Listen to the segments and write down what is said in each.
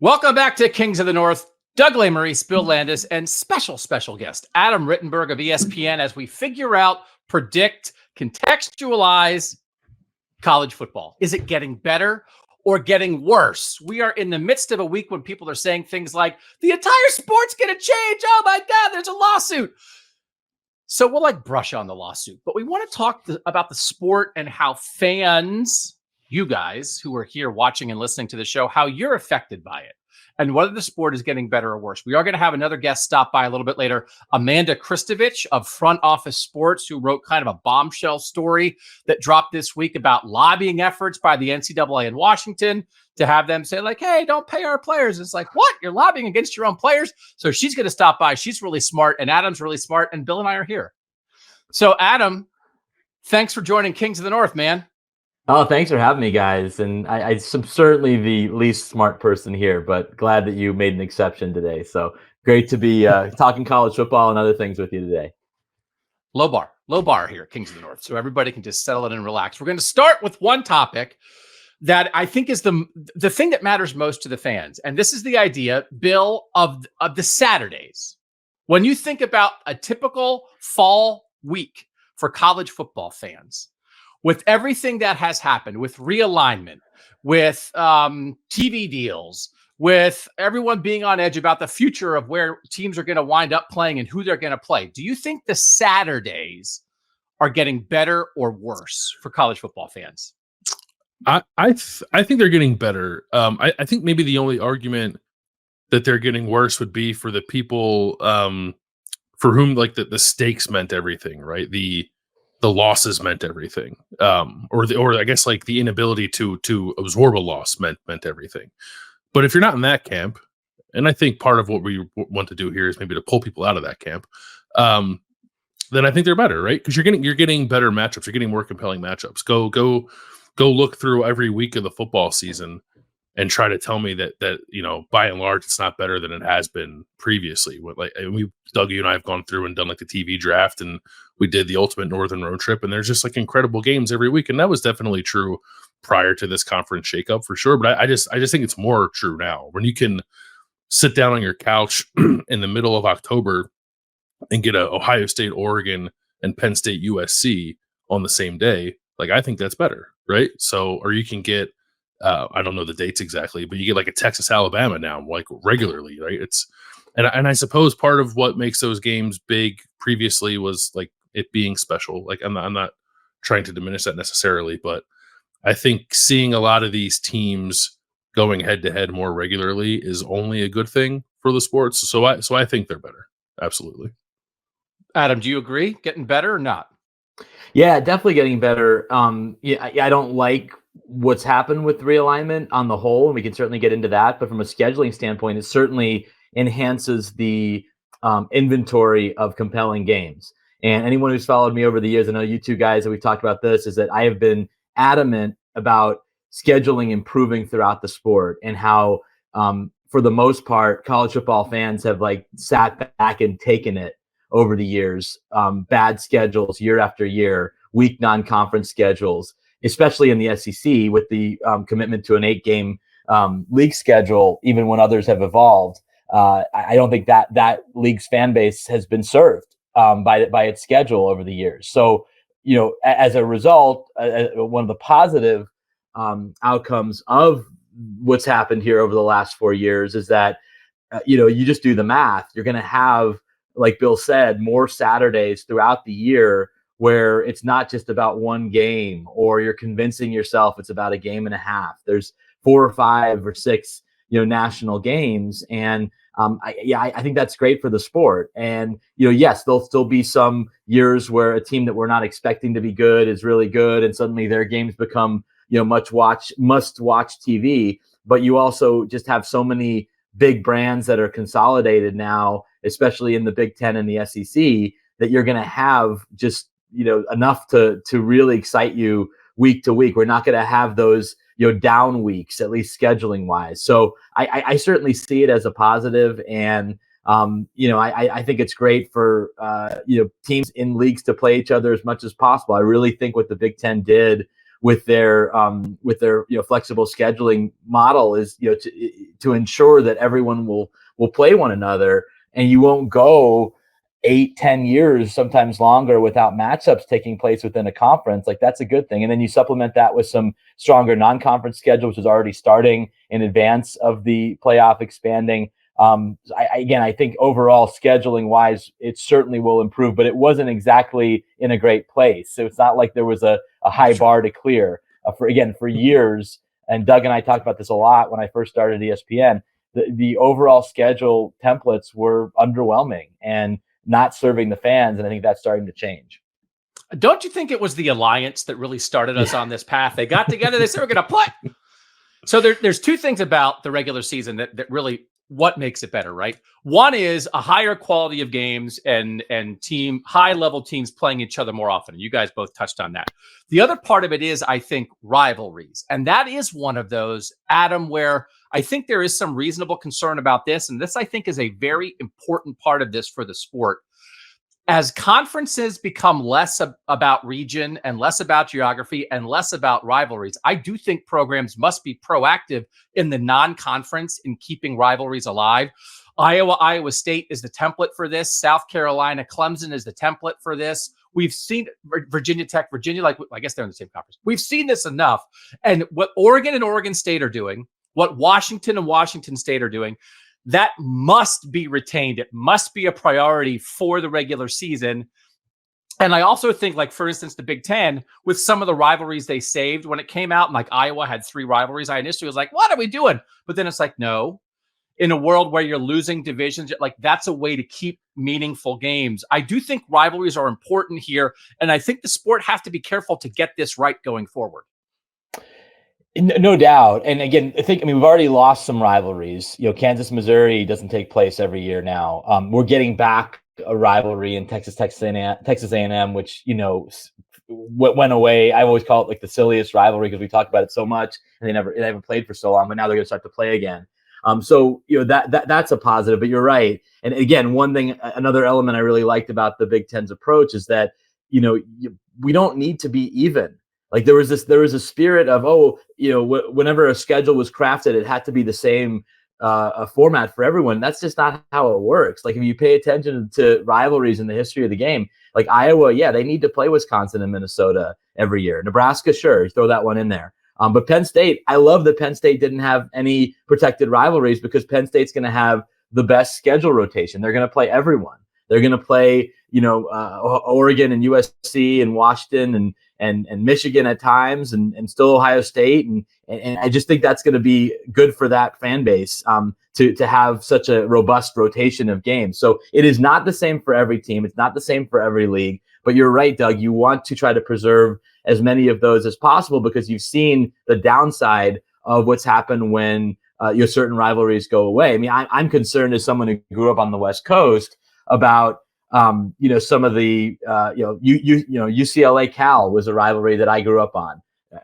Welcome back to Kings of the North. Doug Lesmerises, Bill Landis, and special guest, Adam Rittenberg of ESPN, as we figure out, predict, contextualize college football. Is it getting better or getting worse? We are in the midst of a week when people are saying things like, the entire sport's going to change. Oh my God, there's a lawsuit. So we'll brush on the lawsuit, but we want to talk about the sport and how fans, you guys who are here watching and listening to the show, how you're affected by it and whether the sport is getting better or worse. We are going to have another guest stop by a little bit later, Amanda Christovich of Front Office Sports, who wrote kind of a bombshell story that dropped this week about lobbying efforts by the NCAA in Washington to have them say hey, don't pay our players. It's like, what? You're lobbying against your own players? So she's going to stop by. She's really smart, and Adam's really smart, and Bill and I are here. So Adam, thanks for joining Kings of the North, man. Oh, thanks for having me, guys. And I'm certainly the least smart person here, but glad that you made an exception today. So great to be talking college football and other things with you today. Low bar here, Kings of the North. So everybody can just settle in and relax. We're going to start with one topic that I think is the thing that matters most to the fans. And this is the idea, Bill, of the Saturdays. When you think about a typical fall week for college football fans, with everything that has happened, with realignment, with TV deals, with everyone being on edge about the future of where teams are going to wind up playing and who they're going to play, do you think the Saturdays are getting better or worse for college football fans? I think they're getting better. I think maybe the only argument that they're getting worse would be for the people for whom the stakes meant everything, right? The losses meant everything, or I guess the inability to absorb a loss meant everything. But if you're not in that camp, and I think part of what we want to do here is maybe to pull people out of that camp, then I think they're better, right? Because you're getting better matchups, you're getting more compelling matchups. Go look through every week of the football season and try to tell me that by and large it's not better than it has been previously. Doug, you and I have gone through and done the TV draft, and we did the ultimate Northern road trip, and there's just incredible games every week, and that was definitely true prior to this conference shakeup for sure. But I just think it's more true now when you can sit down on your couch in the middle of October and get a Ohio State, Oregon, and Penn State, USC on the same day. I think that's better, right? So, or you can get I don't know the dates exactly, but you get a Texas, Alabama now, regularly, right? And I suppose part of what makes those games big previously was it being special. I'm not trying to diminish that necessarily, but I think seeing a lot of these teams going head to head more regularly is only a good thing for the sports. So I think they're better. Absolutely. Adam, do you agree? Getting better or not? Yeah, definitely getting better. I don't like what's happened with realignment on the whole, and we can certainly get into that. But from a scheduling standpoint, it certainly enhances the inventory of compelling games. And anyone who's followed me over the years, I know you two guys that we've talked about this, is that I have been adamant about scheduling improving throughout the sport, and how for the most part, college football fans have sat back and taken it over the years. Bad schedules year after year, weak non-conference schedules, especially in the SEC with the commitment to an 8-game league schedule, even when others have evolved. I don't think that league's fan base has been served by its schedule over the years. So, as a result, one of the positive outcomes of what's happened here over the last 4 years is that, you just do the math. You're going to have, like Bill said, more Saturdays throughout the year where it's not just about one game, or you're convincing yourself it's about a game and a half. There's 4 or 5 or 6, national games. And I think that's great for the sport. And, yes, there'll still be some years where a team that we're not expecting to be good is really good, and suddenly their games become, must watch TV. But you also just have so many big brands that are consolidated now, especially in the Big Ten and the SEC, that you're going to have just, enough to really excite you week to week. We're not going to have those, down weeks, at least scheduling wise. So I certainly see it as a positive. And, I think it's great for, teams in leagues to play each other as much as possible. I really think what the Big Ten did with their flexible scheduling model is to ensure that everyone will play one another, and you won't go 8-10 years, sometimes longer, without matchups taking place within a conference. Like, that's a good thing. And then you supplement that with some stronger non-conference schedule, which is already starting in advance of the playoff expanding. I think overall, scheduling wise, it certainly will improve, but it wasn't exactly in a great place. So it's not like there was a high bar to clear for years. And Doug and I talked about this a lot when I first started ESPN. The overall schedule templates were underwhelming and not serving the fans. And I think that's starting to change. Don't you think it was the Alliance that really started us on this path? They got together, they said, we're going to play. So there's two things about the regular season that really what makes it better, right? One is a higher quality of games and high level teams playing each other more often. You guys both touched on that. The other part of it is, I think, rivalries. And that is one of those, Adam, where I think there is some reasonable concern about this. And this, I think, is a very important part of this for the sport. As conferences become less about region and less about geography and less about rivalries, I do think programs must be proactive in the non-conference in keeping rivalries alive. Iowa State is the template for this. South Carolina, Clemson is the template for this. We've seen Virginia Tech, like, I guess they're in the same conference. We've seen this enough. And what Oregon and Oregon State are doing, what Washington and Washington State are doing, that must be retained. It must be a priority for the regular season. And I also think, like, for instance, the Big Ten, with some of the rivalries they saved when it came out, and like Iowa had 3 rivalries, I initially was like, what are we doing? But then it's like, no, in a world where you're losing divisions, like, that's a way to keep meaningful games. I do think rivalries are important here. And I think the sport has to be careful to get this right going forward. No doubt. And again, we've already lost some rivalries. Kansas, Missouri doesn't take place every year now. We're getting back a rivalry in Texas A&M, which, went away. I always call it like the silliest rivalry because we talked about it so much and they haven't played for so long, but now they're going to start to play again. So that's a positive, but you're right. And again, another element I really liked about the Big Ten's approach is that, we don't need to be even. Like, there was a spirit of, whenever a schedule was crafted, it had to be the same format for everyone. That's just not how it works. Like, if you pay attention to rivalries in the history of the game, like Iowa, they need to play Wisconsin and Minnesota every year. Nebraska, sure, throw that one in there. But Penn State, I love that Penn State didn't have any protected rivalries because Penn State's going to have the best schedule rotation. They're going to play everyone. They're going to play, Oregon and USC and Washington and Michigan at times and still Ohio State. And I just think that's going to be good for that fan base to have such a robust rotation of games. So it is not the same for every team. It's not the same for every league. But you're right, Doug. You want to try to preserve as many of those as possible because you've seen the downside of what's happened when your certain rivalries go away. I mean, I'm concerned as someone who grew up on the West Coast about some of the UCLA Cal was a rivalry that I grew up on.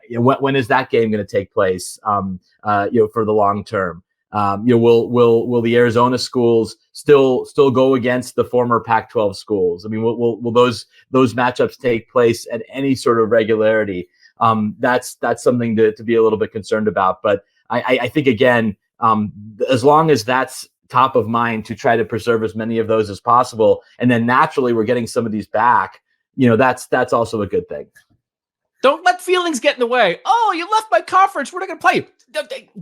When is that game going to take place? For the long term, will the Arizona schools still go against the former Pac-12 schools? I mean, will those matchups take place at any sort of regularity? That's something to be a little bit concerned about. But I think again, as long as that's top of mind to try to preserve as many of those as possible. And then naturally we're getting some of these back, that's also a good thing. Don't let feelings get in the way. Oh, you left my conference. We're not going to play you.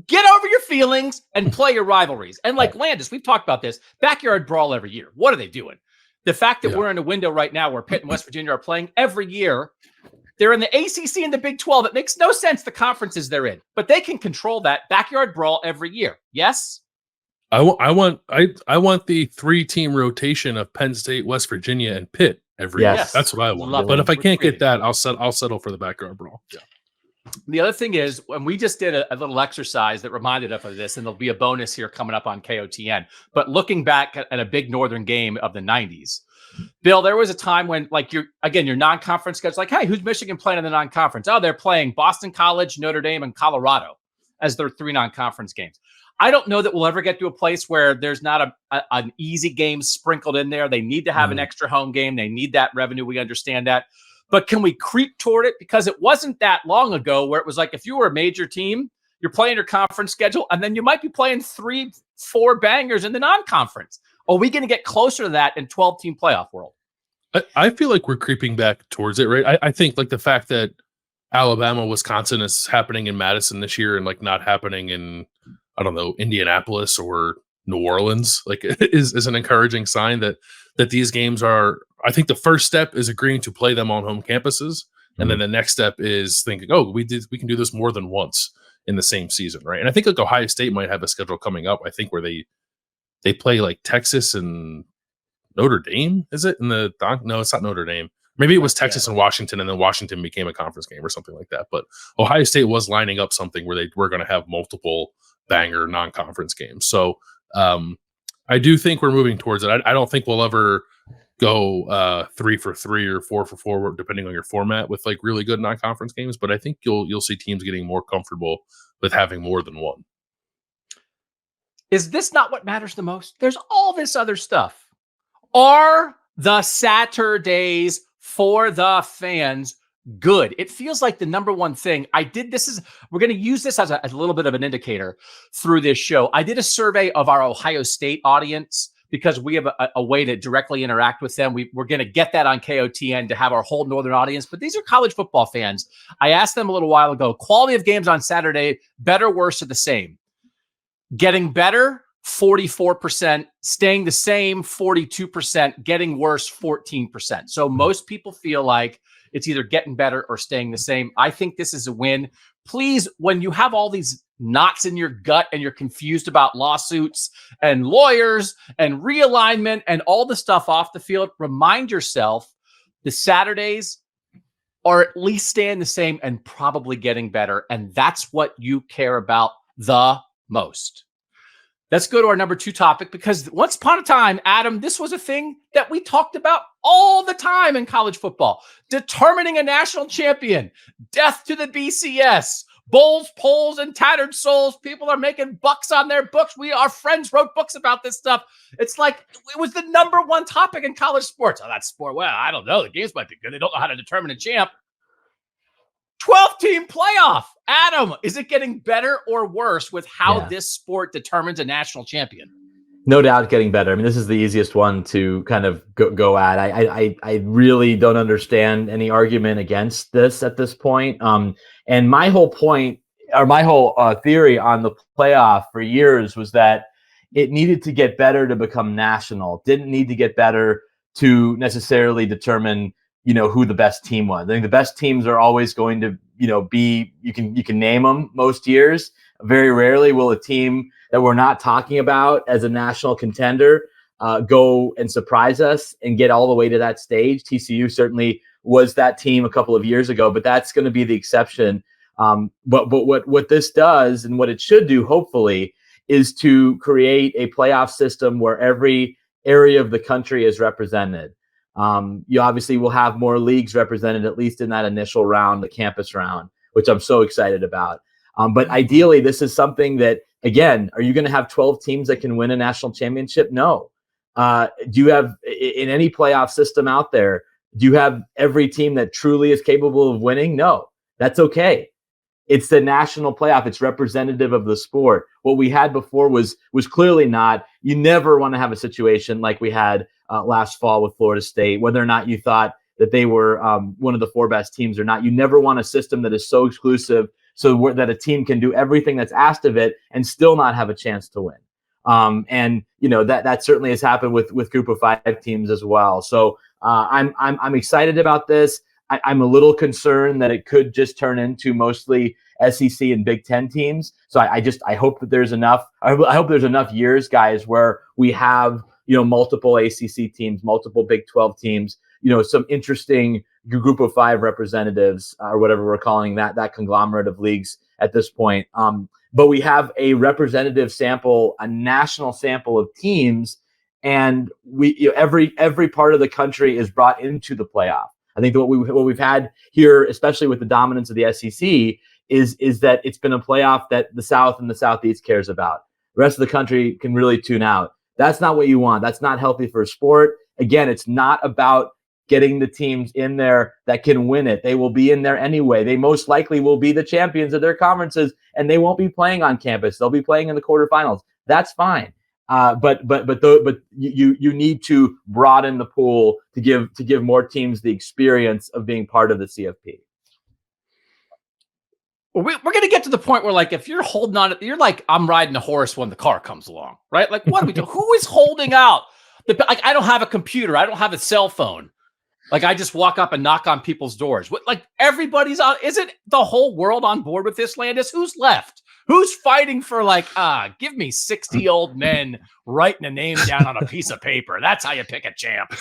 Get over your feelings and play your rivalries. And like Landis, we've talked about this, backyard brawl every year. What are they doing? The fact that we're in a window right now where Pitt and West Virginia are playing every year, they're in the ACC and the Big 12. It makes no sense the conferences they're in, but they can control that backyard brawl every year. Yes? I want the 3-team rotation of Penn State, West Virginia, and Pitt every year. That's what I want. But if I can't get that, I'll settle for the backyard brawl. Yeah. The other thing is, when we just did a little exercise that reminded us of this, and there'll be a bonus here coming up on KOTN. But looking back at a big Northern game of the 90s, Bill, there was a time when, like, your non-conference schedule, like, hey, who's Michigan playing in the non-conference? Oh, they're playing Boston College, Notre Dame, and Colorado as their 3 non-conference games. I don't know that we'll ever get to a place where there's not an easy game sprinkled in there. They need to have an extra home game. They need that revenue. We understand that. but can we creep toward it? Because it wasn't that long ago where it was like if you were a major team, you're playing your conference schedule, and then you might be playing 3-4 bangers in the non-conference. Are we going to get closer to that in 12-team playoff world? I feel like we're creeping back towards it, right? I think like the fact that Alabama, Wisconsin is happening in Madison this year and like not happening in, I don't know, Indianapolis or New Orleans, like is an encouraging sign that these games are. I think the first step is agreeing to play them on home campuses, and then the next step is thinking, oh, we can do this more than once in the same season, right? And I think like Ohio State might have a schedule coming up, I think, where they play like Texas and Notre Dame. Is it in the no, it's not Notre Dame. Maybe it was Texas and Washington, and then Washington became a conference game or something like that. But Ohio State was lining up something where they were going to have multiple banger non-conference games. So I do think we're moving towards it. I don't think we'll ever go 3 for 3 or 4 for 4, depending on your format, with like really good non-conference games. But I think you'll see teams getting more comfortable with having more than one. Is this not what matters the most? There's all this other stuff. Are the Saturdays for the fans good? It feels like the number one thing. We're going to use this as a little bit of an indicator through this show. I did a survey of our Ohio State audience because we have a way to directly interact with them. We're going to get that on KOTN to have our whole Northern audience, but these are college football fans. I asked them a little while ago, quality of games on Saturday, better, worse, or the same? Getting better, 44%, staying the same, 42%, getting worse, 14%. So most people feel like it's either getting better or staying the same. I think this is a win. Please, when you have all these knots in your gut and you're confused about lawsuits and lawyers and realignment and all the stuff off the field, remind yourself the Saturdays are at least staying the same and probably getting better. And that's what you care about the most. Let's go to our number 2 topic, because once upon a time, Adam, this was a thing that we talked about all the time in college football. Determining a national champion, death to the BCS, bowls, polls, and tattered souls. People are making bucks on their books. Our friends wrote books about this stuff. It's like it was the number 1 topic in college sports. Oh, that sport, well, I don't know. The games might be good. They don't know how to determine a champ. 12-team playoff. Adam, is it getting better or worse with how this sport determines a national champion? No doubt getting better. I mean, this is the easiest one to kind of go at. I really don't understand any argument against this at this point. And my whole point, or my whole theory on the playoff for years was that it needed to get better to become national. Didn't need to get better to necessarily determine who the best team was. I think the best teams are always going to, be, you can name them most years. Very rarely will a team that we're not talking about as a national contender go and surprise us and get all the way to that stage. TCU certainly was that team a couple of years ago, but that's going to be the exception. But what this does, and what it should do, hopefully, is to create a playoff system where every area of the country is represented. You obviously will have more leagues represented, at least in that initial round, the campus round, which I'm so excited about. But ideally, this is something that, again, are you going to have 12 teams that can win a national championship? No. Do you have, in any playoff system out there, do you have every team that truly is capable of winning? No. That's okay. It's the national playoff. It's representative of the sport. What we had before was clearly not. You never want to have a situation like we had last fall with Florida State, whether or not you thought that they were one of the 4 best teams or not. You never want a system that is so exclusive so that a team can do everything that's asked of it and still not have a chance to win. And that certainly has happened with Group of 5 teams as well. So I'm excited about this. I'm a little concerned that it could just turn into mostly SEC and Big Ten teams. So I hope that there's enough. I hope there's enough years, guys, where we have multiple ACC teams, multiple Big 12 teams, some interesting Group of 5 representatives, or whatever we're calling that conglomerate of leagues at this point. But we have a representative sample, a national sample of teams, and we every part of the country is brought into the playoff. I think that what we've had here, especially with the dominance of the SEC, is that it's been a playoff that the South and the Southeast cares about. The rest of the country can really tune out. That's not what you want. That's not healthy for a sport. Again, it's not about getting the teams in there that can win it. They will be in there anyway. They most likely will be the champions of their conferences, and they won't be playing on campus. They'll be playing in the quarterfinals. That's fine. But you need to broaden the pool to give more teams the experience of being part of the CFP. We're going to get to the point where, like, if you're holding on, you're like, I'm riding a horse when the car comes along, right? Like, what are we doing? Who is holding out? Like, I don't have a computer. I don't have a cell phone. Like, I just walk up and knock on people's doors. What? Like, everybody's on. Isn't the whole world on board with this, Landis? Who's left? Who's fighting for, like, give me 60 old men writing a name down on a piece of paper? That's how you pick a champ.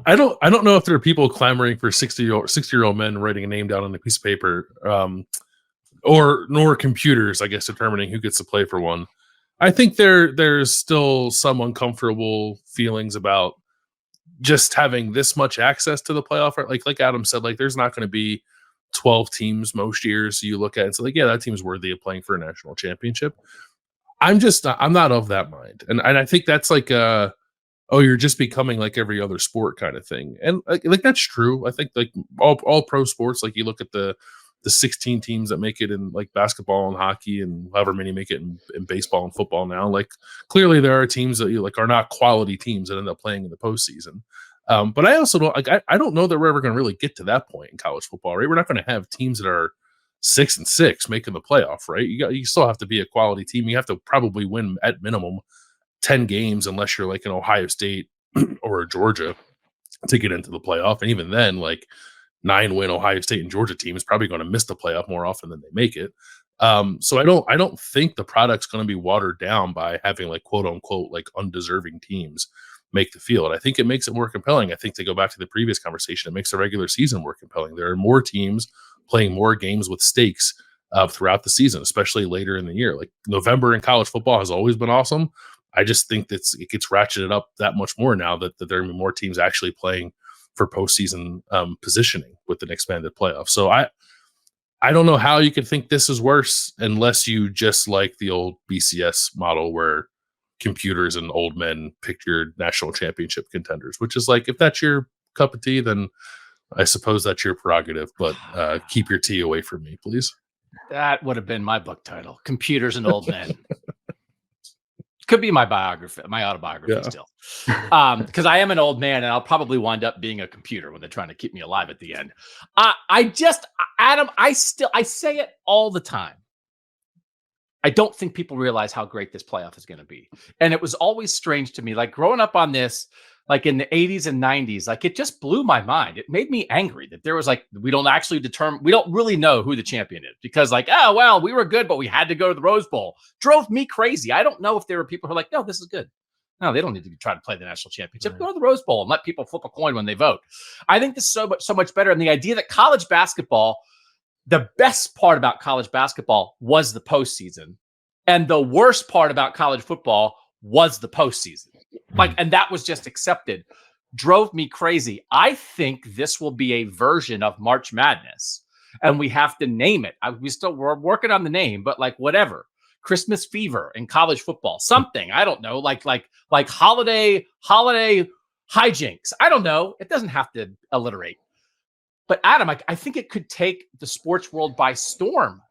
I don't know if there are people clamoring for 60-year-old men writing a name down on a piece of paper. Nor computers, I guess, determining who gets to play for one. I think there's still some uncomfortable feelings about just having this much access to the playoff. Like Adam said, like, there's not going to be 12 teams most years you look at and say, like, yeah, that team's worthy of playing for a national championship. I'm not of that mind. And I think that's like you're just becoming like every other sport kind of thing. And like that's true. I think like all pro sports, like you look at the 16 teams that make it in like basketball and hockey and however many make it in baseball and football now, like clearly there are teams that are not quality teams that end up playing in the postseason. But I also don't I don't know that we're ever going to really get to that point in college football, right? We're not going to have teams that are 6-6 making the playoff, right? You still have to be a quality team. You have to probably win at minimum 10 games unless you're like an Ohio State or a Georgia to get into the playoff. And even then, like, 9-win Ohio State and Georgia team is probably going to miss the playoff more often than they make it. So I don't think the product's going to be watered down by having like quote unquote like undeserving teams make the field. I think it makes it more compelling. I think to go back to the previous conversation, it makes the regular season more compelling. There are more teams playing more games with stakes throughout the season, especially later in the year. Like November in college football has always been awesome. I just think that it gets ratcheted up that much more now that there are more teams actually playing for postseason positioning with an expanded playoff. So I don't know how you could think this is worse unless you just like the old BCS model where computers and old men picked your national championship contenders, which is like, if that's your cup of tea, then I suppose that's your prerogative, but keep your tea away from me, please. That would have been my book title, Computers and Old Men. Could be my autobiography still. Because I am an old man and I'll probably wind up being a computer when they're trying to keep me alive at the end. Adam, I say it all the time. I don't think people realize how great this playoff is going to be. And it was always strange to me, like growing up on this, like in the 80s and 90s, like it just blew my mind. It made me angry that there was like, we don't really know who the champion is because like, oh, well, we were good, but we had to go to the Rose Bowl. Drove me crazy. I don't know if there were people who are like, no, this is good. No, they don't need to try to play the national championship. Right. Go to the Rose Bowl and let people flip a coin when they vote. I think this is so much better. And the idea that college basketball, the best part about college basketball was the postseason. And the worst part about college football was the postseason. Like, and that was just accepted. Drove me crazy. I think this will be a version of March Madness, and we have to name it. We're working on the name, but like whatever. Christmas fever in college football, something, I don't know, like holiday hijinks. I don't know. It doesn't have to alliterate. But Adam, I think it could take the sports world by storm.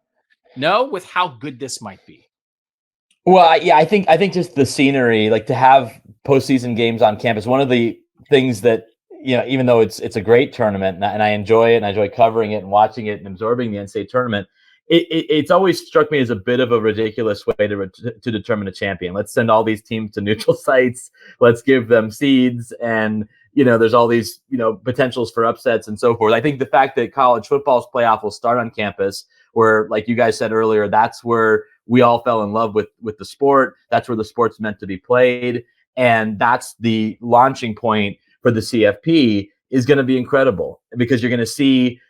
No, with how good this might be. Well, yeah, I think just the scenery, like to have postseason games on campus. One of the things that, you know, even though it's a great tournament and I enjoy it and I enjoy covering it and watching it and absorbing the NCAA tournament, it's always struck me as a bit of a ridiculous way to determine a champion. Let's send all these teams to neutral sites. Let's give them seeds, and you know, there's all these, you know, potentials for upsets and so forth. I think the fact that college football's playoff will start on campus, where, like you guys said earlier, that's where we all fell in love with the sport. That's where the sport's meant to be played. And that's the launching point for the CFP is going to be incredible because you're going to see,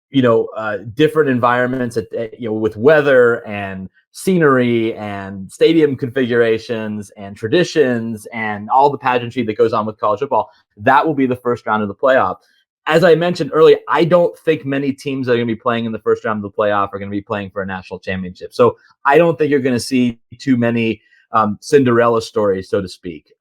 you know, different environments you know, with weather and scenery and stadium configurations and traditions and all the pageantry that goes on with college football. That will be the first round of the playoff. As I mentioned earlier, I don't think many teams that are going to be playing in the first round of the playoff are going to be playing for a national championship. So I don't think you're going to see too many Cinderella stories, so to speak.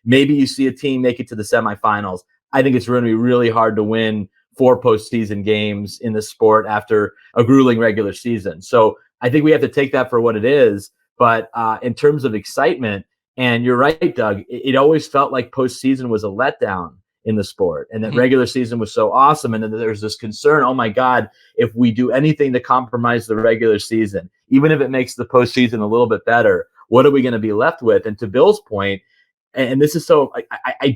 Maybe you see a team make it to the semifinals. I think it's going to be really hard to win 4 postseason games in the sport after a grueling regular season. So I think we have to take that for what it is. But in terms of excitement, and you're right, Doug, it always felt like postseason was a letdown in the sport, and that regular season was so awesome. And then there's this concern, oh my God, if we do anything to compromise the regular season, even if it makes the postseason a little bit better, what are we going to be left with? And to Bill's point, and this is so, I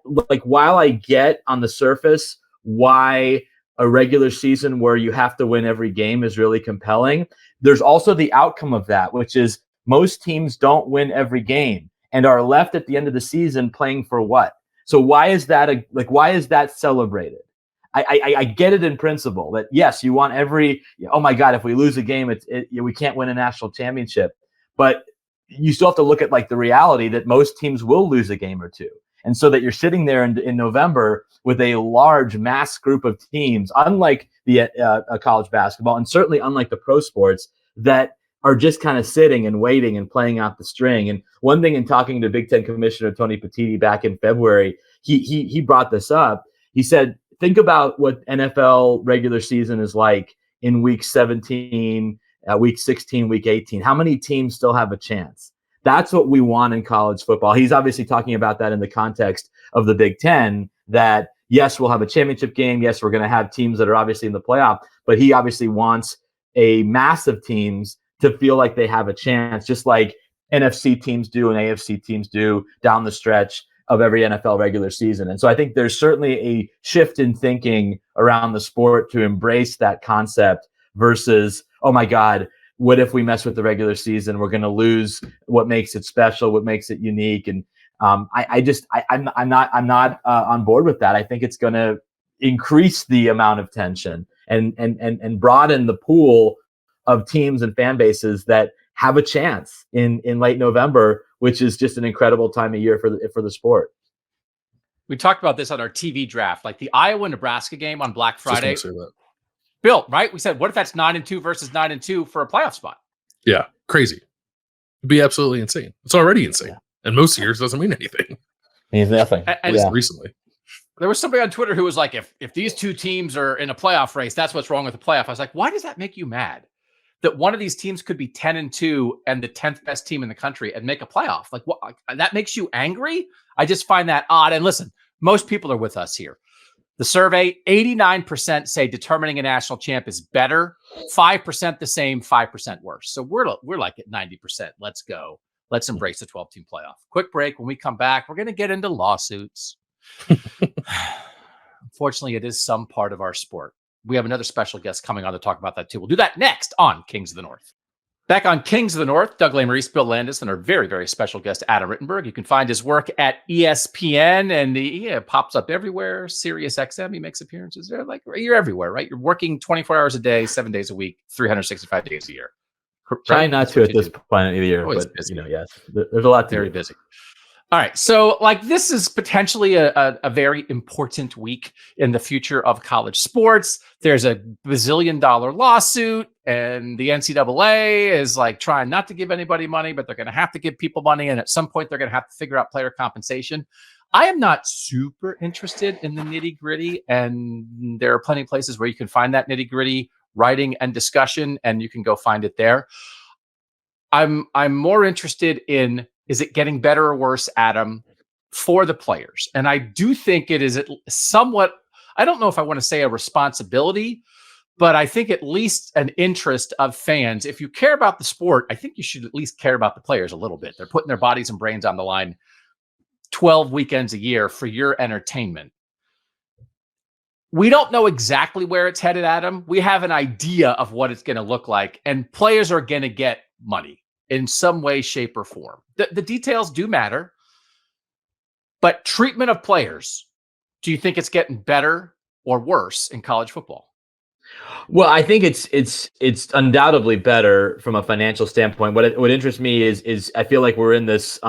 like, while I get on the surface why a regular season where you have to win every game is really compelling, there's also the outcome of that, which is most teams don't win every game and are left at the end of the season playing for what? So why is that why is that celebrated? I get it in principle that yes, you want every, oh my God, if we lose a game, we can't win a national championship. But you still have to look at like the reality that most teams will lose a game or two. And so that you're sitting there in November with a large mass group of teams, unlike the college basketball, and certainly unlike the pro sports, that are just kind of sitting and waiting and playing out the string. And one thing, in talking to Big Ten Commissioner Tony Petitti back in February, he brought this up. He said, think about what NFL regular season is like in week 17, week 16, week 18. How many teams still have a chance? That's what we want in college football. He's obviously talking about that in the context of the Big Ten, that yes, we'll have a championship game. Yes, we're going to have teams that are obviously in the playoff, but he obviously wants a mass of teams to feel like they have a chance, just like NFC teams do and AFC teams do down the stretch of every NFL regular season. And so I think there's certainly a shift in thinking around the sport to embrace that concept versus, oh my God, what if we mess with the regular season? We're going to lose what makes it special, what makes it unique. And I'm not on board with that. I think it's going to increase the amount of tension and broaden the pool of teams and fan bases that have a chance in late November, which is just an incredible time of year for the sport. We talked about this on our TV draft, like the Iowa-Nebraska game on Black Friday. Bill, right? We said, what if that's 9-2 versus 9-2 for a playoff spot? Yeah, crazy. It'd be absolutely insane. It's already insane. Yeah. And most years doesn't mean anything. Means nothing. At least recently. There was somebody on Twitter who was like, if these two teams are in a playoff race, that's what's wrong with the playoff. I was like, why does that make you mad? That one of these teams could be 10-2 and the 10th best team in the country and make a playoff. Like, what? That makes you angry? I just find that odd. And listen, most people are with us here. The survey, 89% say determining a national champ is better, 5% the same, 5% worse. So we're like at 90%. Let's go. Let's embrace the 12-team playoff. Quick break. When we come back, we're going to get into lawsuits. Unfortunately, it is some part of our sport. We have another special guest coming on to talk about that too. We'll do that next on Kings of the North. Back on Kings of the North, Doug Lesmerises, Bill Landis, and our very, very special guest, Adam Rittenberg. You can find his work at ESPN, and he pops up everywhere. Sirius XM, he makes appearances there. Like, you're everywhere, right? You're working 24 hours a day, 7 days a week, 365 days a year. Right? Trying not to at this point of the year, but busy. Yes, there's a lot to very busy. All right. So like this is potentially a very important week in the future of college sports. There's a bazillion-dollar lawsuit, and the NCAA is like trying not to give anybody money, but they're going to have to give people money. And at some point they're going to have to figure out player compensation. I am not super interested in the nitty-gritty, and there are plenty of places where you can find that nitty-gritty writing and discussion, and you can go find it there. I'm more interested in, is it getting better or worse, Adam, for the players? And I do think it is somewhat, I don't know if I want to say a responsibility, but I think at least an interest of fans. If you care about the sport, I think you should at least care about the players a little bit. They're putting their bodies and brains on the line 12 weekends a year for your entertainment. We don't know exactly where it's headed, Adam. We have an idea of what it's going to look like, and players are going to get money in some way, shape, or form. The details do matter, but treatment of players, do you think it's getting better or worse in college football? Well, I think it's undoubtedly better from a financial standpoint. What interests me is I feel like we're in this.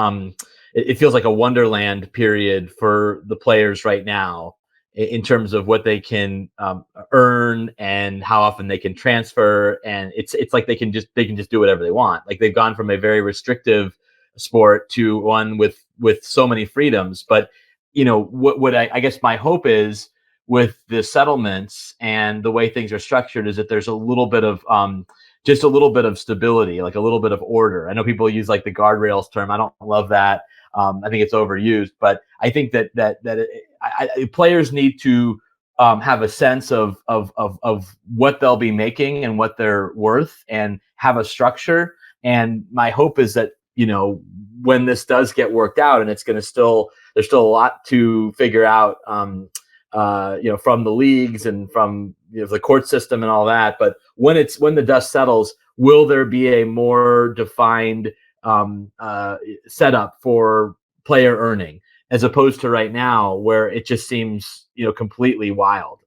It feels like a wonderland period for the players right now in terms of what they can earn and how often they can transfer, and it's like they can just do whatever they want. Like they've gone from a very restrictive sport to one with so many freedoms. But what I guess my hope is with the settlements and the way things are structured is that there's a little bit of just a little bit of stability, like a little bit of order. I know people use like the guardrails term. I don't love that. I think it's overused, but I think that players need to have a sense of what they'll be making and what they're worth, and have a structure. And my hope is that when this does get worked out, and it's going to there's still a lot to figure out, from the leagues and from the court system and all that. But when the dust settles, will there be a more defined setup for player earning, as opposed to right now where it just seems completely wild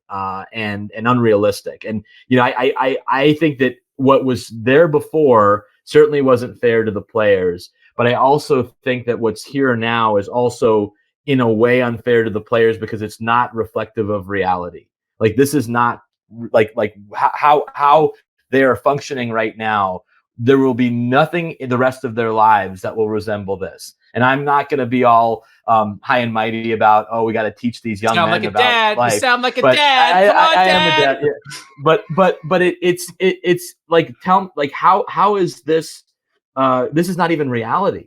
and unrealistic? And I think that what was there before certainly wasn't fair to the players, but I also think that what's here now is also in a way unfair to the players because it's not reflective of reality. Like, this is not like how they are functioning right now. There will be nothing in the rest of their lives that will resemble this. And I'm not going to be all high and mighty about, we got to teach these young men about life. You sound like a dad. Come on, I Dad. am a dad. Yeah. But it's like, how is this? This is not even reality.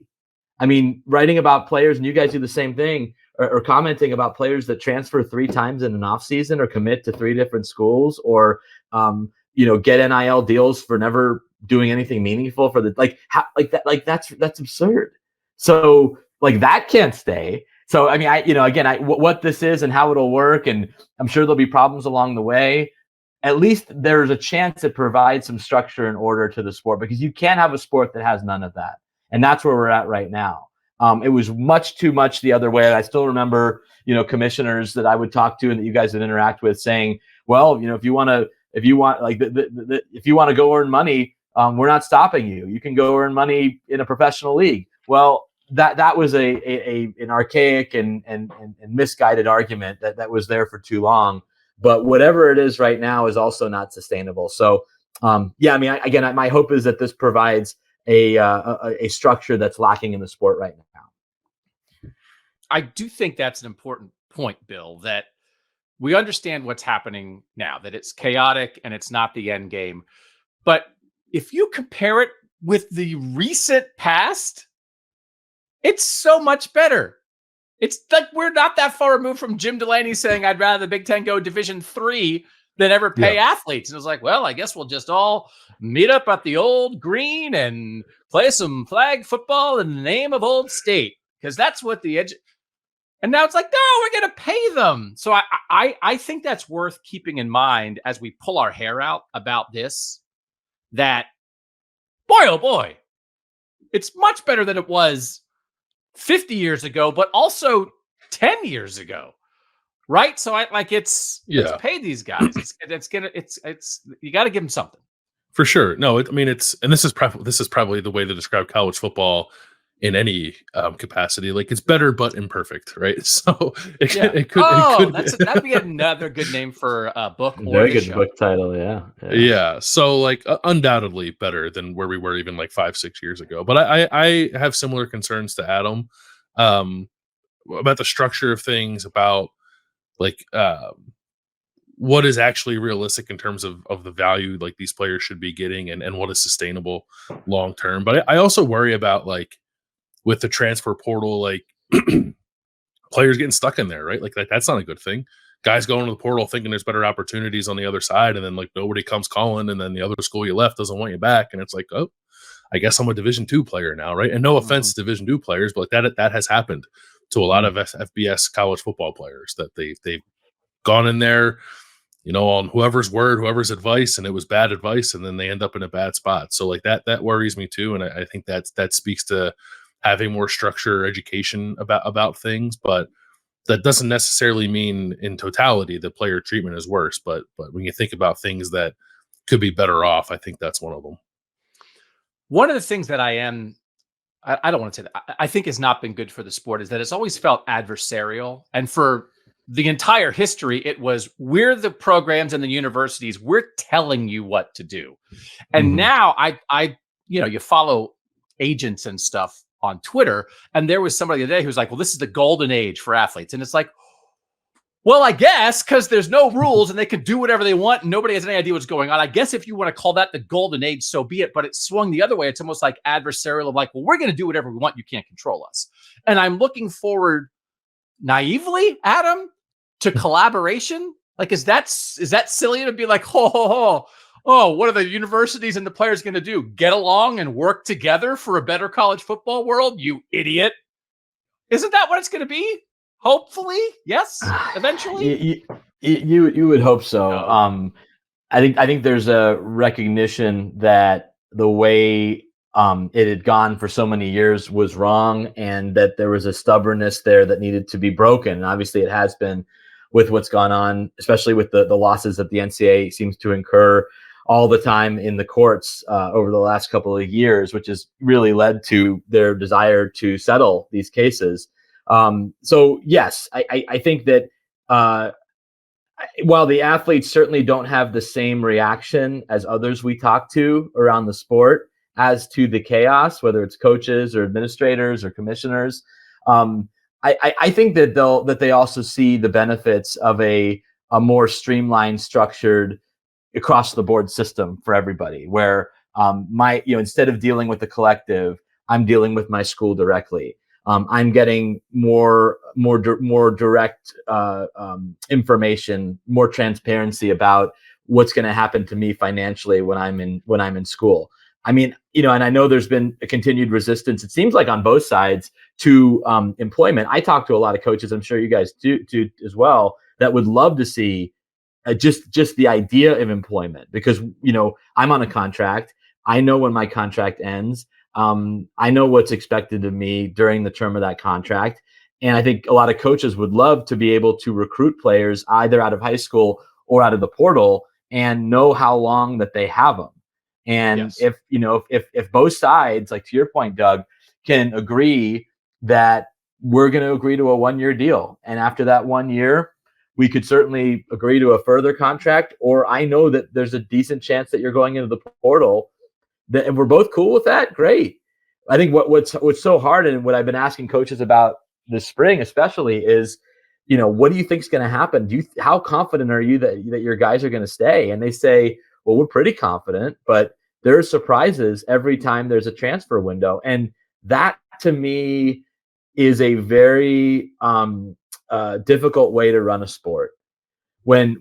I mean, writing about players, and you guys do the same thing, or commenting about players that transfer 3 times in an off season, or commit to 3 different schools, or get NIL deals for never doing anything meaningful for that's absurd. So that can't stay. So I mean, what this is and how it'll work, and I'm sure there'll be problems along the way. At least there's a chance it provides some structure and order to the sport, because you can't have a sport that has none of that. And that's where we're at right now. It was much too much the other way. And I still remember, commissioners that I would talk to and that you guys would interact with saying, well, if you want to go earn money, we're not stopping you. You can go earn money in a professional league. Well, that was an archaic and misguided argument that was there for too long. But whatever it is right now is also not sustainable. So, my hope is that this provides a structure that's lacking in the sport right now. I do think that's an important point, Bill, that we understand what's happening now, that it's chaotic and it's not the end game. But if you compare it with the recent past, it's so much better. It's like we're not that far removed from Jim Delaney saying, I'd rather the Big Ten go Division III than ever pay athletes. And it was like, well, I guess we'll just all meet up at the old green and play some flag football in the name of Old State, because that's what the edge. And now it's like, no, we're going to pay them. So I think that's worth keeping in mind as we pull our hair out about this, that boy, oh boy, it's much better than it was 50 years ago, but also 10 years ago. Right. So let's pay these guys. It's you got to give them something. For sure. No, this is probably the way to describe college football in any capacity. Like, it's better, but imperfect. Right. So it could that'd be another good name for a book. Very good book title. Yeah. So undoubtedly better than where we were even 5-6 years ago. But I have similar concerns to Adam about the structure of things, about what is actually realistic in terms of the value these players should be getting, and what is sustainable long term. But I also worry about with the transfer portal, players getting stuck in there, right? That's not a good thing. Guys going to the portal thinking there's better opportunities on the other side, and then nobody comes calling, and then the other school you left doesn't want you back, and it's oh, I guess I'm a Division II player now, right? And no offense to Division II players, but that has happened to a lot of FBS college football players, that they've gone in there, on whoever's word, whoever's advice, and it was bad advice, and then they end up in a bad spot. So that worries me too, and I think that speaks to having more structure, education about things. But that doesn't necessarily mean in totality the player treatment is worse. But when you think about things that could be better off, I think that's one of them. One of the things that I don't want to say that I think has not been good for the sport is that it's always felt adversarial. And for the entire history, it was, we're the programs and the universities, we're telling you what to do. And now you follow agents and stuff on Twitter. And there was somebody the other day who was like, well, this is the golden age for athletes. And it's like, well, I guess because there's no rules and they can do whatever they want and nobody has any idea what's going on. I guess if you want to call that the golden age, so be it. But it swung the other way. It's almost like adversarial of like, well, we're going to do whatever we want. You can't control us. And I'm looking forward naively, Adam, to collaboration. Like, is that silly to be like, what are the universities and the players going to do? Get along and work together for a better college football world? You idiot. Isn't that what it's going to be? Hopefully, yes. Eventually, you would hope so. No. I think there's a recognition that the way it had gone for so many years was wrong, and that there was a stubbornness there that needed to be broken. And obviously, it has been with what's gone on, especially with the losses that the NCAA seems to incur all the time in the courts over the last couple of years, which has really led to their desire to settle these cases. So yes, I think that while the athletes certainly don't have the same reaction as others we talk to around the sport as to the chaos, whether it's coaches or administrators or commissioners, I think that they also see the benefits of a more streamlined, structured, across the board system for everybody, where instead of dealing with the collective, I'm dealing with my school directly. I'm getting more direct information, more transparency about what's going to happen to me financially when I'm in school. I mean, and I know there's been a continued resistance, it seems like on both sides, to employment. I talk to a lot of coaches, I'm sure you guys do as well, that would love to see just the idea of employment, because I'm on a contract. I know when my contract ends. I know what's expected of me during the term of that contract. And I think a lot of coaches would love to be able to recruit players either out of high school or out of the portal and know how long that they have them. And yes, if both sides, like to your point, Doug, can agree that we're going to agree to a 1-year deal, and after that 1 year, we could certainly agree to a further contract, or I know that there's a decent chance that you're going into the portal, and we're both cool with that, great. I think what's so hard, and what I've been asking coaches about this spring especially, is, what do you think is going to happen? How confident are you that your guys are going to stay? And they say, well, we're pretty confident, but there are surprises every time there's a transfer window. And that, to me, is a very difficult way to run a sport. When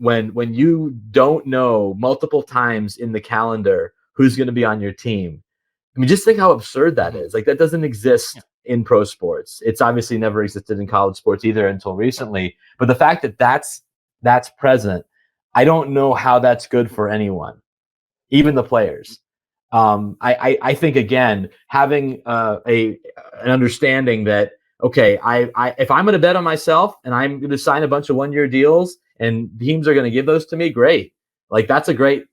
you don't know multiple times in the calendar who's going to be on your team. I mean, just think how absurd that is. Like, that doesn't exist in pro sports. It's obviously never existed in college sports either until recently. But the fact that that's present, I don't know how that's good for anyone, even the players. I think, again, having an understanding that, okay, if I'm going to bet on myself and I'm going to sign a bunch of 1-year deals and teams are going to give those to me, great. Like, that's a great,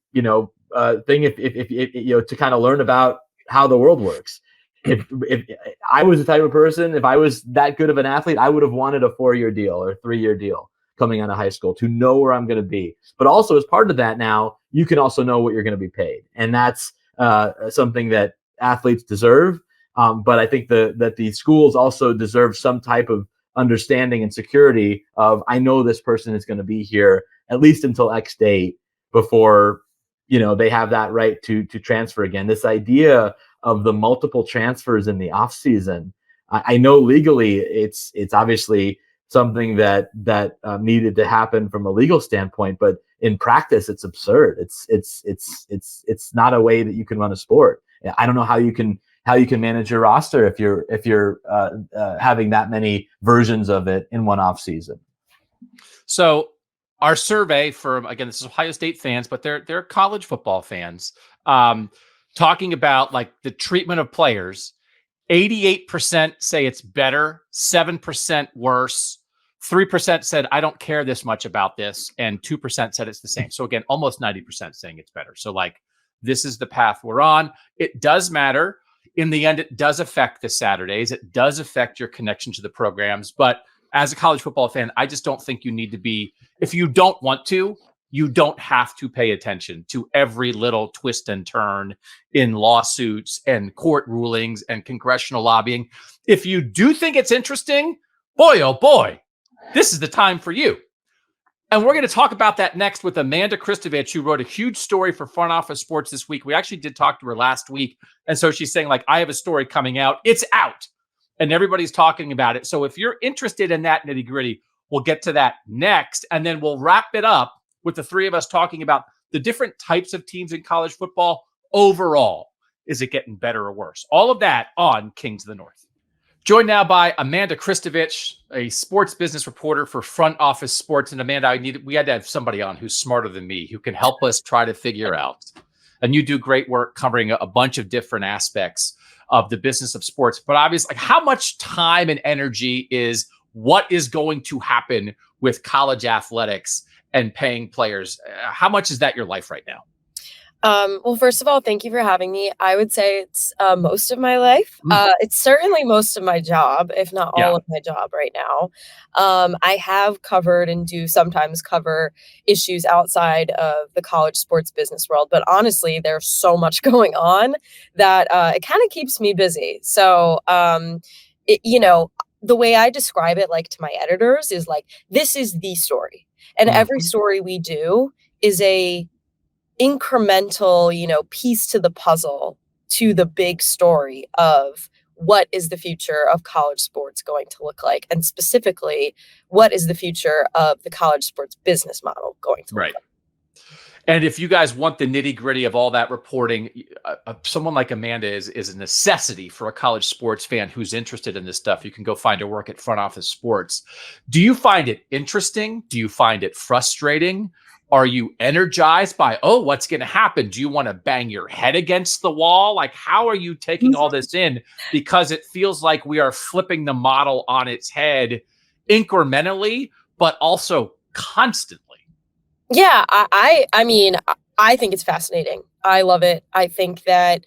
thing if to kind of learn about how the world works. If I was the type of person, if I was that good of an athlete, I would have wanted a 4-year deal or 3-year deal coming out of high school to know where I'm going to be. But also, as part of that, now you can also know what you're going to be paid, and that's something that athletes deserve. But I think that the schools also deserve some type of understanding and security of, I know this person is going to be here at least until X date before they have that right to transfer again. This idea of the multiple transfers in the off season, I know legally it's obviously something that needed to happen from a legal standpoint, but in practice, it's absurd. It's not a way that you can run a sport. I don't know how you can manage your roster if you're having that many versions of it in one off season. So our survey from, again, this is Ohio State fans, but they're college football fans, talking about like the treatment of players. 88% say it's better, 7% worse, 3% said, I don't care this much about this, and 2% said it's the same. So again, almost 90% saying it's better. So like, this is the path we're on. It does matter. In the end, it does affect the Saturdays. It does affect your connection to the programs. But as a college football fan, I just don't think you need to be, if you don't want to, you don't have to pay attention to every little twist and turn in lawsuits and court rulings and congressional lobbying. If you do think it's interesting, boy, oh boy, this is the time for you. And we're going to talk about that next with Amanda Christovich, who wrote a huge story for Front Office Sports this week. We actually did talk to her last week. And so she's saying, like, I have a story coming out. It's out. And everybody's talking about it. So if you're interested in that nitty gritty, we'll get to that next. And then we'll wrap it up with the three of us talking about the different types of teams in college football overall. Is it getting better or worse? All of that on Kings of the North. Joined now by Amanda Christovich, a sports business reporter for Front Office Sports. And Amanda, we had to have somebody on who's smarter than me, who can help us try to figure out. And you do great work covering a bunch of different aspects of the business of sports. But obviously, like, how much time and energy is what is going to happen with college athletics and paying players? How much is that your life right now? Well, first of all, thank you for having me. I would say it's most of my life. It's certainly most of my job, if not all of my job right now. I have covered and do sometimes cover issues outside of the college sports business world. But honestly, there's so much going on that it kind of keeps me busy. So, the way I describe it, like, to my editors is like, this is the story. And every story we do is a incremental, piece to the puzzle to the big story of what is the future of college sports going to look like, and specifically, what is the future of the college sports business model going to look like. And if you guys want the nitty gritty of all that reporting, someone like Amanda is a necessity for a college sports fan who's interested in this stuff. You can go find her work at Front Office Sports. Do you find it interesting? Do you find it frustrating? Are you energized by, what's going to happen? Do you want to bang your head against the wall? Like, how are you taking all this in? Because it feels like we are flipping the model on its head incrementally, but also constantly. Yeah, I mean, I think it's fascinating. I love it. I think that,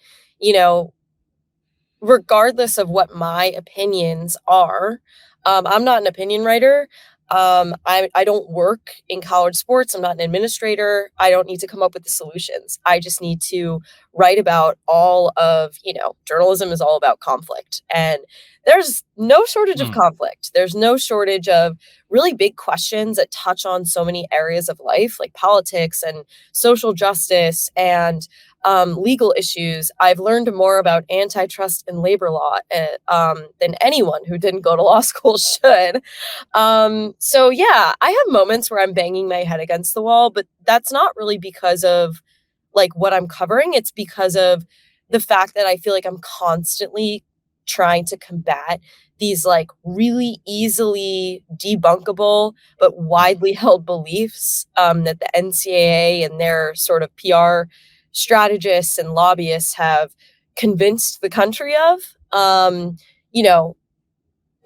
regardless of what my opinions are, I'm not an opinion writer. I don't work in college sports. I'm not an administrator. I don't need to come up with the solutions. I just need to write about all of, journalism is all about conflict, and there's no shortage of conflict. There's no shortage of really big questions that touch on so many areas of life, like politics and social justice and legal issues. I've learned more about antitrust and labor law than anyone who didn't go to law school should. So yeah, I have moments where I'm banging my head against the wall, but that's not really because of like what I'm covering. It's because of the fact that I feel like I'm constantly trying to combat these like really easily debunkable but widely held beliefs that the NCAA and their sort of PR strategists and lobbyists have convinced the country of.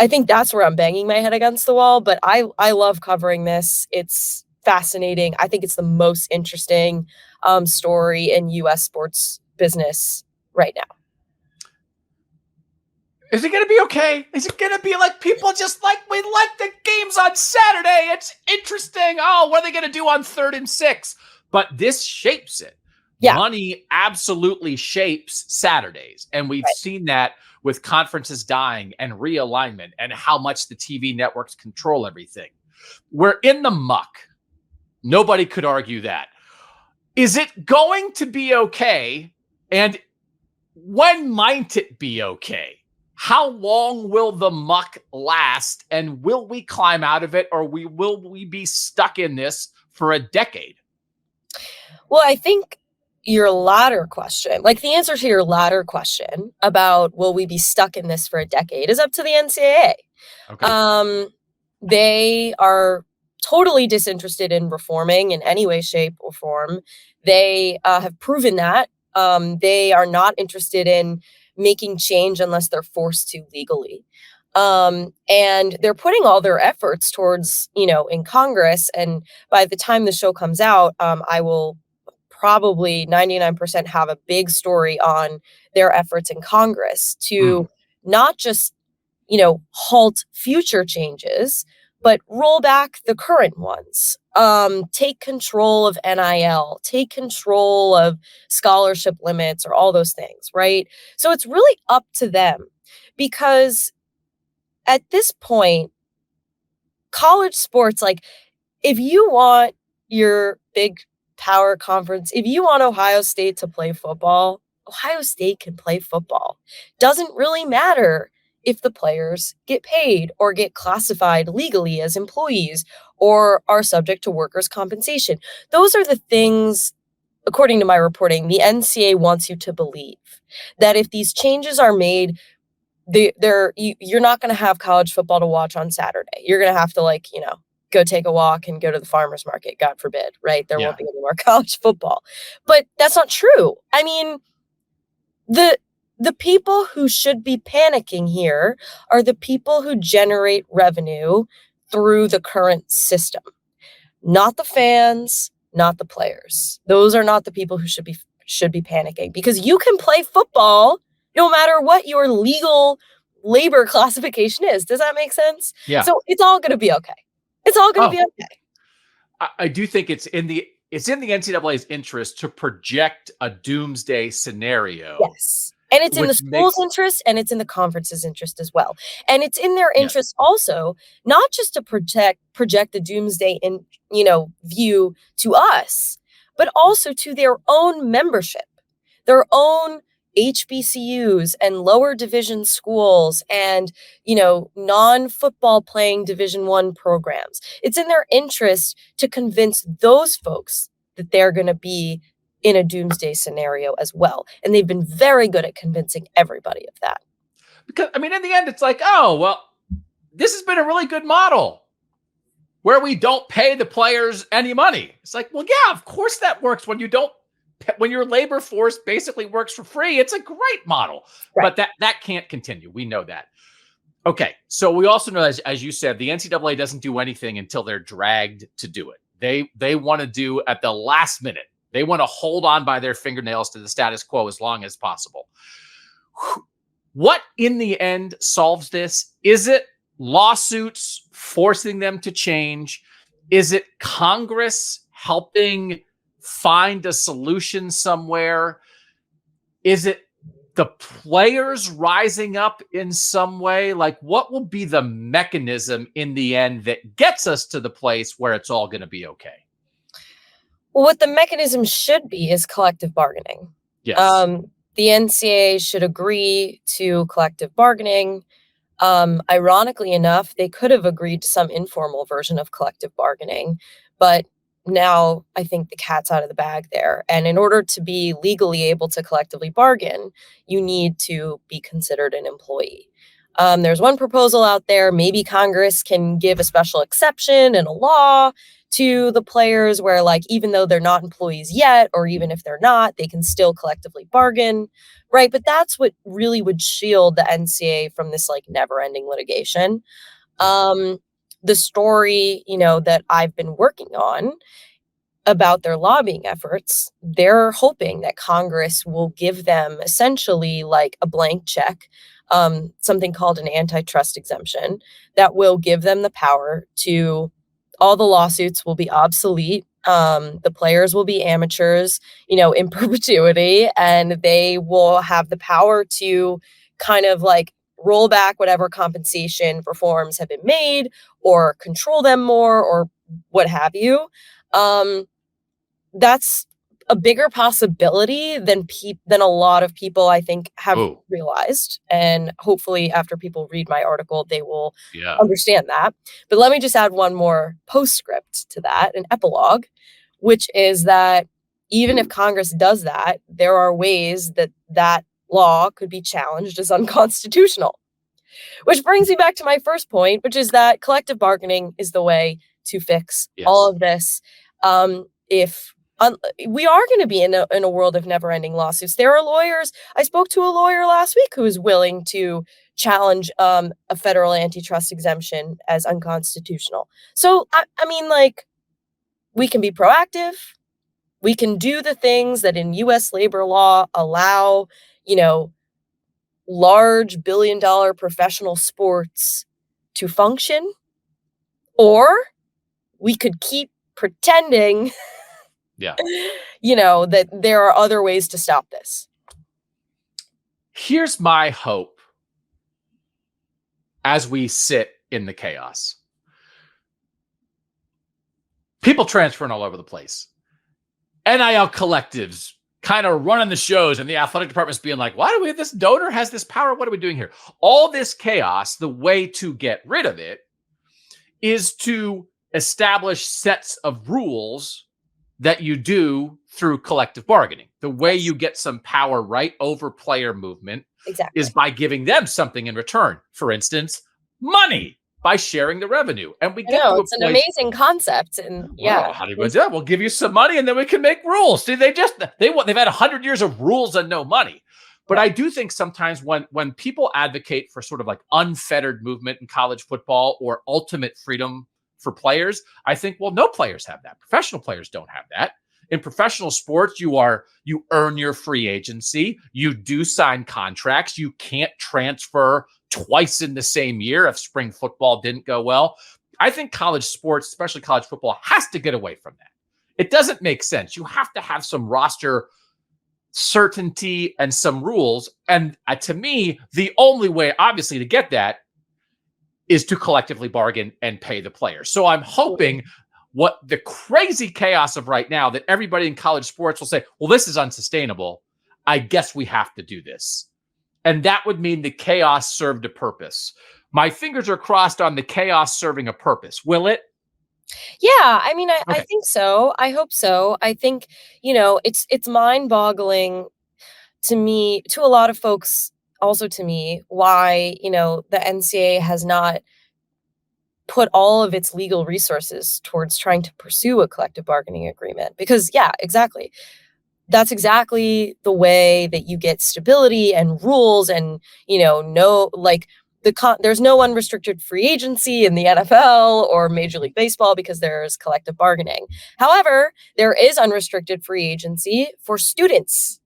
I think that's where I'm banging my head against the wall, but I love covering this. It's fascinating. I think it's the most interesting story in U.S. sports business right now. Is it going to be okay? Is it going to be like people just like, we like the games on Saturday? It's interesting. Oh, what are they going to do on 3rd and 6? But this shapes it. Yeah. Money absolutely shapes Saturdays. And we've seen that with conferences dying and realignment and how much the TV networks control everything. We're in the muck. Nobody could argue that. Is it going to be okay? And when might it be okay? How long will the muck last? And will we climb out of it, or will we be stuck in this for a decade? Well, I think your latter question, like the answer to your latter question about will we be stuck in this for a decade, is up to the NCAA. Okay. They are totally disinterested in reforming in any way, shape, or form. They have proven that. They are not interested in making change unless they're forced to legally. And they're putting all their efforts towards, in Congress. And by the time the show comes out, I will probably 99% have a big story on their efforts in Congress to not just, halt future changes, but roll back the current ones. Take control of NIL, take control of scholarship limits or all those things, right? So it's really up to them, because at this point, college sports, like, if you want your big power conference, if you want Ohio State to play football, Ohio State can play football. Doesn't really matter if the players get paid or get classified legally as employees or are subject to workers' compensation. Those are the things, according to my reporting, the NCAA wants you to believe, that if these changes are made, you're not going to have college football to watch on Saturday. You're going to have to, like, go take a walk and go to the farmer's market, God forbid, right? There won't be any more college football. But that's not true. I mean, the people who should be panicking here are the people who generate revenue through the current system, not the fans, not the players. Those are not the people who should be panicking, because you can play football no matter what your legal labor classification is. Does that make sense? Yeah. So it's all going to be okay. It's all going to be okay. I do think it's in the NCAA's interest to project a doomsday scenario. Yes. And it's in the school's interest, and it's in the conference's interest as well. And it's in their interest also, not just to project the doomsday in, view to us, but also to their own membership, their own HBCUs and lower division schools and, non-football playing Division I programs. It's in their interest to convince those folks that they're going to be in a doomsday scenario as well. And they've been very good at convincing everybody of that. Because, in the end, it's like, oh, well, this has been a really good model where we don't pay the players any money. It's like, well, yeah, of course that works when your labor force basically works for free. It's a great model, right. But that can't continue. We know that. Okay. So we also know, as you said, the NCAA doesn't do anything until they're dragged to do it. They want to do at the last minute. They want to hold on by their fingernails to the status quo as long as possible. What in the end solves this? Is it lawsuits forcing them to change? Is it Congress helping find a solution somewhere? Is it the players rising up in some way? Like, what will be the mechanism in the end that gets us to the place where it's all going to be okay? Well, what the mechanism should be is collective bargaining. Yes. The NCAA should agree to collective bargaining. Ironically enough, they could have agreed to some informal version of collective bargaining, but now I think the cat's out of the bag there. And in order to be legally able to collectively bargain, you need to be considered an employee. There's one proposal out there. Maybe Congress can give a special exception in a law to the players where, like, even though they're not employees yet, or even if they're not, they can still collectively bargain, right? But that's what really would shield the NCAA from this, like, never-ending litigation. The story, that I've been working on about their lobbying efforts, they're hoping that Congress will give them essentially like a blank check, something called an antitrust exemption that will give them the power to, all the lawsuits will be obsolete. The players will be amateurs, in perpetuity, and they will have the power to kind of like roll back whatever compensation reforms have been made or control them more or what have you. That's a bigger possibility than a lot of people, I think, have realized. And hopefully after people read my article, they will understand that. But let me just add one more postscript to that, an epilogue, which is that even if Congress does that, there are ways that that law could be challenged as unconstitutional. Which brings me back to my first point, which is that collective bargaining is the way to fix all of this. We are going to be in a world of never-ending lawsuits. There are lawyers. I spoke to a lawyer last week who is willing to challenge a federal antitrust exemption as unconstitutional. So, I mean, like, we can be proactive. We can do the things that in U.S. labor law allow, large billion-dollar professional sports to function. or we could keep pretending, Yeah. that there are other ways to stop this. Here's my hope as we sit in the chaos. People transferring all over the place. NIL collectives kind of running the shows, and the athletic department's being like, why do we have this donor has this power? What are we doing here? All this chaos, the way to get rid of it is to establish sets of rules that you do through collective bargaining. The way you get some power right over player movement is by giving them something in return. For instance, money, by sharing the revenue. And we get to it's an amazing concept. And well, how do you do that? We'll give you some money and then we can make rules. See, they've had 100 years of rules and no money. But I do think sometimes when people advocate for sort of like unfettered movement in college football or ultimate freedom for players, I think, well, no players have that. Professional players don't have that. In professional sports, you earn your free agency. You do sign contracts. You can't transfer twice in the same year if spring football didn't go well. I think college sports, especially college football, has to get away from that. It doesn't make sense. You have to have some roster certainty and some rules. And to me, the only way, obviously, to get that is to collectively bargain and pay the players. So I'm hoping what the crazy chaos of right now, that everybody in college sports will say, well, this is unsustainable. I guess we have to do this. And that would mean the chaos served a purpose. My fingers are crossed on the chaos serving a purpose. Will it? Yeah, I mean, I think so. I hope so. I think, it's mind-boggling to me, to a lot of folks, also to me, why, the NCAA has not put all of its legal resources towards trying to pursue a collective bargaining agreement. Because, yeah, exactly. That's exactly the way that you get stability and rules and, there's no unrestricted free agency in the NFL or Major League Baseball because there's collective bargaining. However, there is unrestricted free agency for students.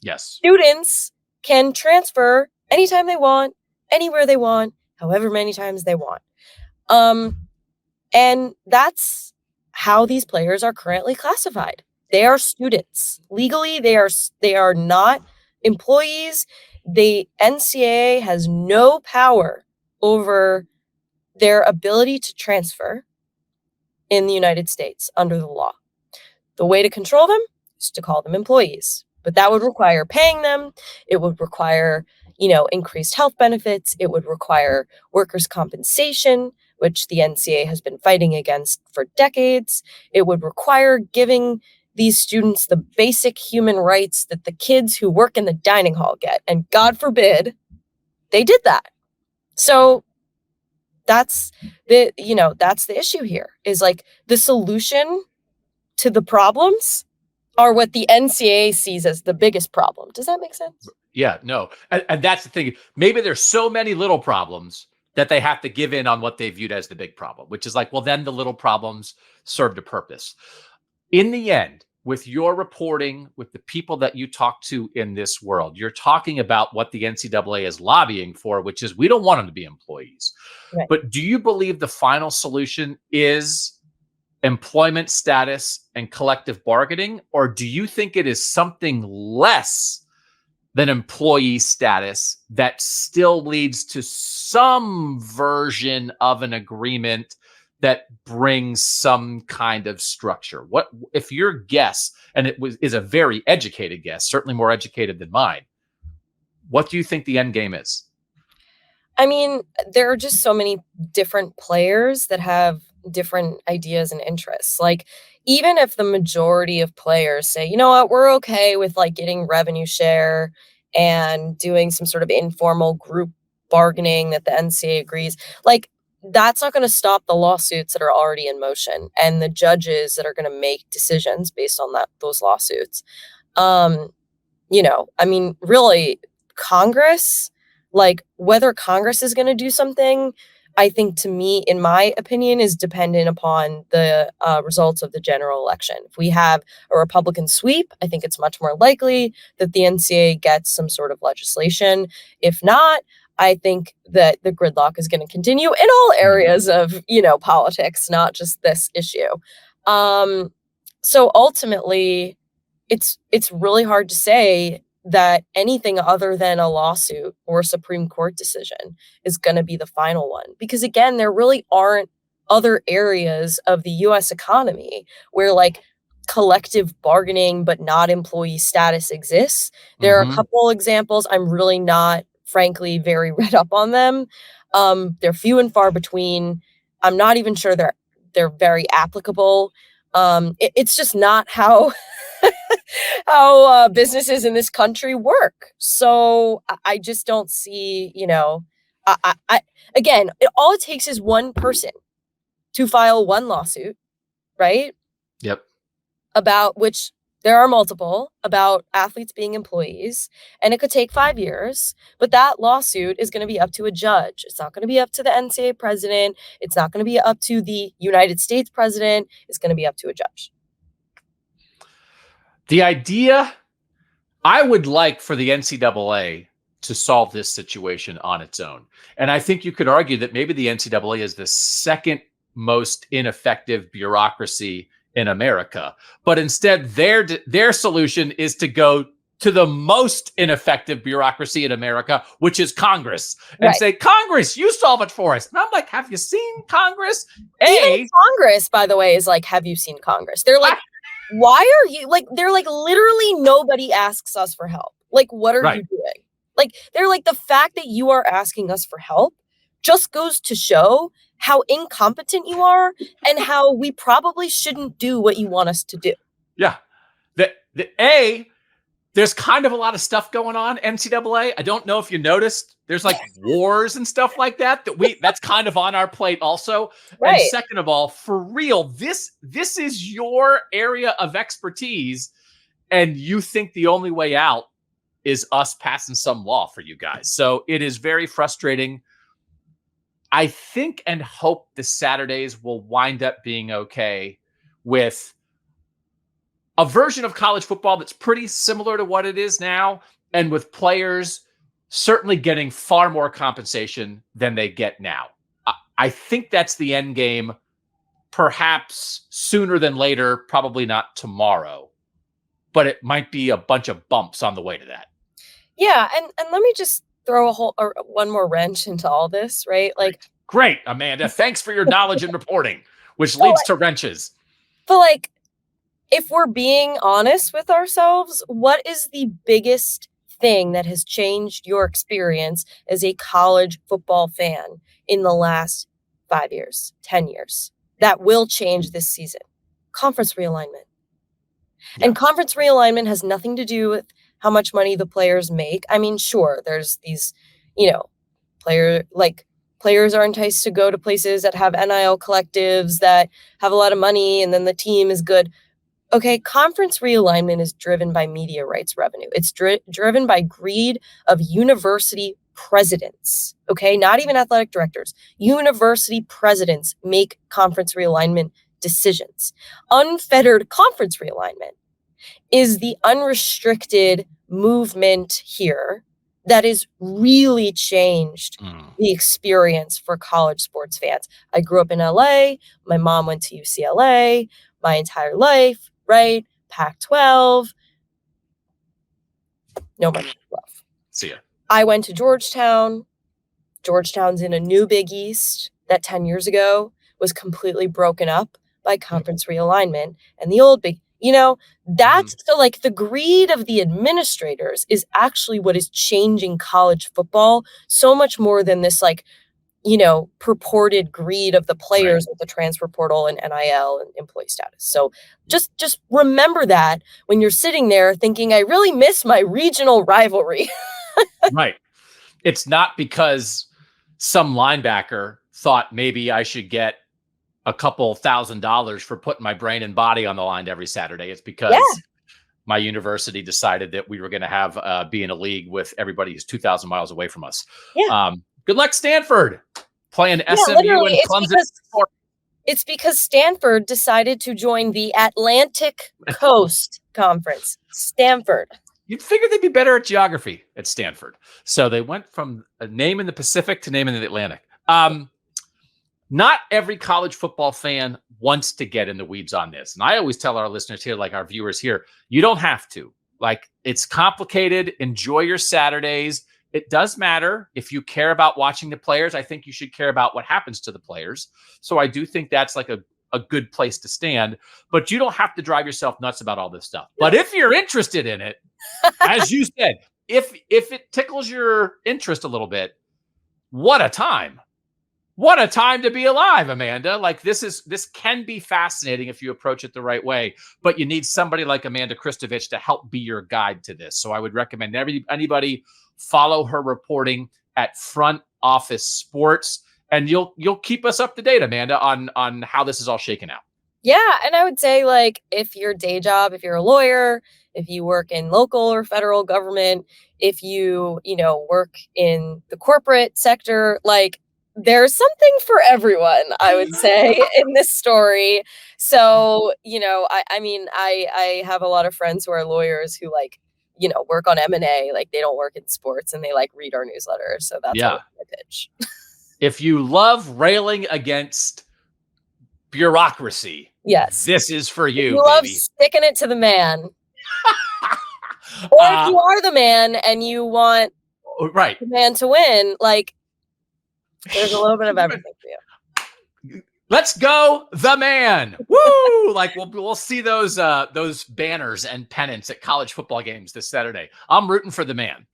Yes. Students can transfer anytime they want, anywhere they want, however many times they want. And that's how these players are currently classified. They are students. Legally, they are not employees. The NCAA has no power over their ability to transfer in the United States under the law. The way to control them is to call them employees, but that would require paying them. It would require, increased health benefits. It would require workers' compensation, which the NCAA has been fighting against for decades. It would require giving these students the basic human rights that the kids who work in the dining hall get. And God forbid they did that. So that's the issue here, is like the solution to the problems are what the NCAA sees as the biggest problem. Does that make sense? Yeah, no. And that's the thing. Maybe there's so many little problems that they have to give in on what they viewed as the big problem, which is like, well, then the little problems served a purpose. In the end, with your reporting, with the people that you talk to in this world, you're talking about what the NCAA is lobbying for, which is we don't want them to be employees. Right. But do you believe the final solution is employment status and collective bargaining? Or do you think it is something less than employee status that still leads to some version of an agreement that brings some kind of structure? What if your guess, and is a very educated guess, certainly more educated than mine, what do you think the end game is? I mean, there are just so many different players that have different ideas and interests. Like, even if the majority of players say, you know what, we're okay with like getting revenue share and doing some sort of informal group bargaining that the NCAA agrees, like, that's not going to stop the lawsuits that are already in motion and the judges that are going to make decisions based on those lawsuits. I mean, really, Congress, like whether Congress is going to do something, I think, to me, in my opinion, is dependent upon the results of the general election. If we have a Republican sweep, I think it's much more likely that the NCAA gets some sort of legislation. If not, I think that the gridlock is going to continue in all areas of, politics, not just this issue. So ultimately, it's really hard to say that anything other than a lawsuit or a Supreme Court decision is going to be the final one. Because again, there really aren't other areas of the US economy where like collective bargaining but not employee status exists. There are a couple examples. I'm really not, frankly, very read up on them. They're few and far between. I'm not even sure they're very applicable. It's just not how how businesses in this country work. So I just don't see, again, all it takes is one person to file one lawsuit, right? Yep. About which there are multiple about athletes being employees, and it could take 5 years, but that lawsuit is going to be up to a judge. It's not going to be up to the NCAA president. It's not going to be up to the United States president. It's going to be up to a judge. The idea, I would like for the NCAA to solve this situation on its own. And I think you could argue that maybe the NCAA is the second most ineffective bureaucracy in America. But instead, their solution is to go to the most ineffective bureaucracy in America, which is Congress, and say, Congress, you solve it for us. And I'm like, have you seen Congress? Even Congress, by the way, is like, have you seen Congress? They're like, why are you like, they're like, literally nobody asks us for help. Like, what are you doing? Like, they're like, the fact that you are asking us for help just goes to show how incompetent you are and how we probably shouldn't do what you want us to do. Yeah. There's kind of a lot of stuff going on, NCAA. I don't know if you noticed. There's like wars and stuff like that's kind of on our plate also. Right. And second of all, for real, this is your area of expertise, and you think the only way out is us passing some law for you guys. So it is very frustrating. I think and hope the Saturdays will wind up being okay with a version of college football that's pretty similar to what it is now, and with players certainly getting far more compensation than they get now. I think that's the end game, perhaps sooner than later, probably not tomorrow, but it might be a bunch of bumps on the way to that. Yeah, and let me just throw one more wrench into all this, right? Like, great, Amanda. Thanks for your knowledge and reporting, which leads to wrenches. But like, if we're being honest with ourselves, what is the biggest thing that has changed your experience as a college football fan in the last 5 years, 10 years, that will change this season? Conference realignment. Yeah. And conference realignment has nothing to do with how much money the players make. I mean, sure, there's these, players are enticed to go to places that have NIL collectives that have a lot of money, and then the team is good. Okay, conference realignment is driven by media rights revenue. It's driven by greed of university presidents, okay? Not even athletic directors. University presidents make conference realignment decisions. Unfettered conference realignment is the unrestricted movement here that has really changed the experience for college sports fans. I grew up in LA. My mom went to UCLA my entire life, right? Pac-12. No more love. See ya. I went to Georgetown. Georgetown's in a new Big East that 10 years ago was completely broken up by conference realignment. And the old Big, that's so like the greed of the administrators is actually what is changing college football so much more than this purported greed of the players with the transfer portal and NIL and employee status. So just remember that when you're sitting there thinking, I really miss my regional rivalry. Right. It's not because some linebacker thought maybe I should get a couple $1,000s for putting my brain and body on the line every Saturday. It's because my university decided that we were going to have be in a league with everybody who's 2,000 miles away from us. Yeah. Good luck, Stanford, playing SMU and Clemson. It's because Stanford decided to join the Atlantic Coast Conference. Stanford. You'd figure they'd be better at geography at Stanford. So they went from a name in the Pacific to name in the Atlantic. Not every college football fan wants to get in the weeds on this. And I always tell our listeners here, like our viewers here, you don't have to. Like, it's complicated. Enjoy your Saturdays. It does matter. If you care about watching the players, I think you should care about what happens to the players. So I do think that's like a good place to stand. But you don't have to drive yourself nuts about all this stuff. But if you're interested in it, as you said, if it tickles your interest a little bit, what a time. What a time to be alive, Amanda. Like, this can be fascinating if you approach it the right way, but you need somebody like Amanda Christovich to help be your guide to this. So I would recommend anybody follow her reporting at Front Office Sports, and you'll keep us up to date, Amanda, on how this is all shaken out. Yeah, and I would say, like, if your day job, if you're a lawyer, if you work in local or federal government, if you work in the corporate sector, like, there's something for everyone, I would say, in this story. So, I have a lot of friends who are lawyers who work on M&A, like they don't work in sports and they read our newsletter. So that's always my pitch. If you love railing against bureaucracy, yes, this is for you. If you love sticking it to the man. Or if you are the man and you want the man to win, there's a little bit of everything for you. Let's go, the man! Woo! We'll see those banners and pennants at college football games this Saturday. I'm rooting for the man.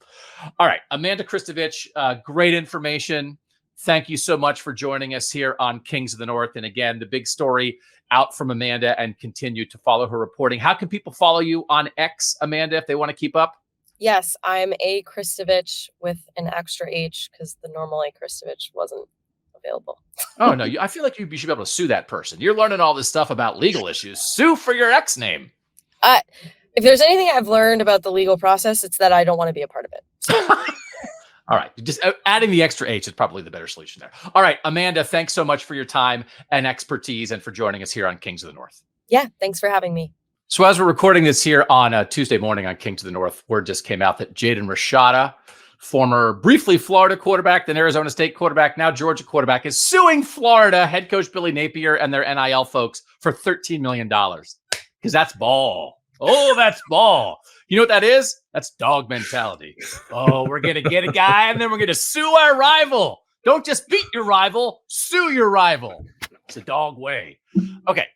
All right, Amanda Christovich, great information. Thank you so much for joining us here on Kings of the North. And again, the big story out from Amanda, and continue to follow her reporting. How can people follow you on X, Amanda, if they want to keep up? Yes, I'm a Christovich with an extra H because the normal A Christovich wasn't available. Oh, no. I feel like you should be able to sue that person. You're learning all this stuff about legal issues. Sue for your X name. If there's anything I've learned about the legal process, it's that I don't want to be a part of it. All right. Just adding the extra H is probably the better solution there. All right, Amanda, thanks so much for your time and expertise and for joining us here on Kings of the North. Yeah, thanks for having me. So as we're recording this here on a Tuesday morning on Kings of the North, word just came out that Jaden Rashada, former briefly Florida quarterback, then Arizona State quarterback, now Georgia quarterback, is suing Florida head coach Billy Napier and their NIL folks for $13 million. Because that's ball. Oh, that's ball. You know what that is? That's dog mentality. Oh, we're going to get a guy and then we're going to sue our rival. Don't just beat your rival, sue your rival. It's a dog way. Okay.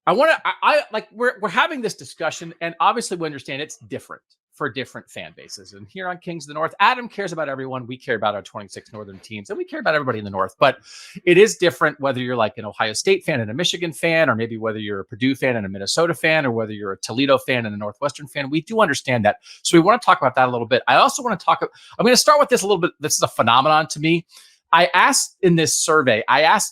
We're having this discussion, and obviously we understand it's different for different fan bases. And here on Kings of the North, Adam cares about everyone. We care about our 26 Northern teams, and we care about everybody in the North. But it is different whether you're like an Ohio State fan and a Michigan fan, or maybe whether you're a Purdue fan and a Minnesota fan, or whether you're a Toledo fan and a Northwestern fan. We do understand that. So we want to talk about that a little bit. I also want to I'm going to start with this a little bit. This is a phenomenon to me. I asked in this survey,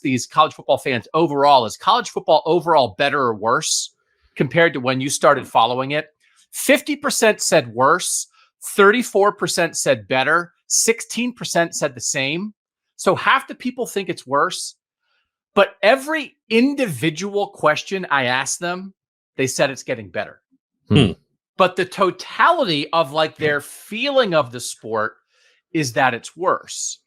these college football fans overall, is college football overall better or worse compared to when you started following it? 50% said worse, 34% said better, 16% said the same. So half the people think it's worse. But every individual question I asked them, they said it's getting better. But the totality of their feeling of the sport is that it's worse.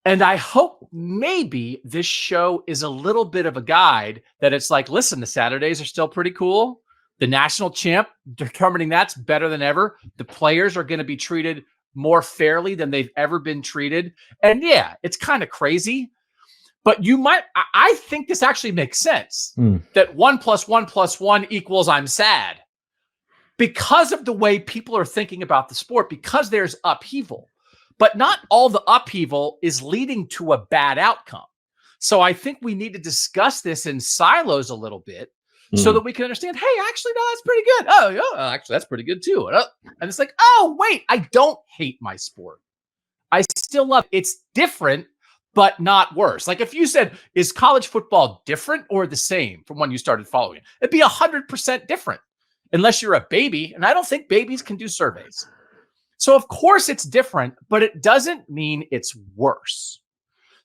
And I hope maybe this show is a little bit of a guide that it's listen, the Saturdays are still pretty cool. The national champ, determining that's better than ever. The players are going to be treated more fairly than they've ever been treated. And yeah, it's kind of crazy, but I think this actually makes sense that 1 + 1 + 1 = I'm sad because of the way people are thinking about the sport, because there's upheaval. But not all the upheaval is leading to a bad outcome. So I think we need to discuss this in silos a little bit so that we can understand, hey, actually, no, that's pretty good. Oh, yeah, actually, that's pretty good too. And it's oh, wait, I don't hate my sport. I still love it. It's different, but not worse. If you said, is college football different or the same from when you started following it? It'd be 100% different unless you're a baby. And I don't think babies can do surveys. So, of course, it's different, but it doesn't mean it's worse.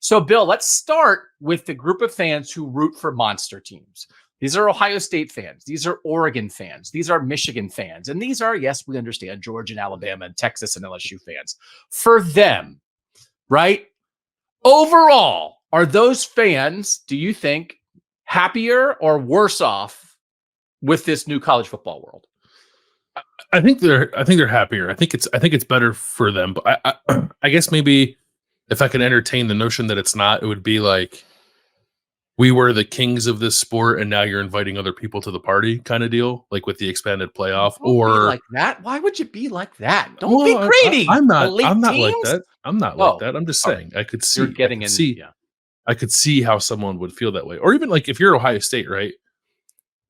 So, Bill, let's start with the group of fans who root for monster teams. These are Ohio State fans. These are Oregon fans. These are Michigan fans. And these are, yes, we understand, Georgia and Alabama and Texas and LSU fans. For them, right? Overall, are those fans, do you think, happier or worse off with this new college football world? I think they're happier. I think it's better for them. But I guess maybe if I can entertain the notion that it's not, it would be like we were the kings of this sport and now you're inviting other people to the party kind of deal, like with the expanded playoff. Don't or be like that. Why would you be like that? Don't be greedy. I'm not Elite like teams? that. I'm not like that. I'm just saying I could see. You're getting in. Yeah. I could see how someone would feel that way. Or even like if you're Ohio State, right?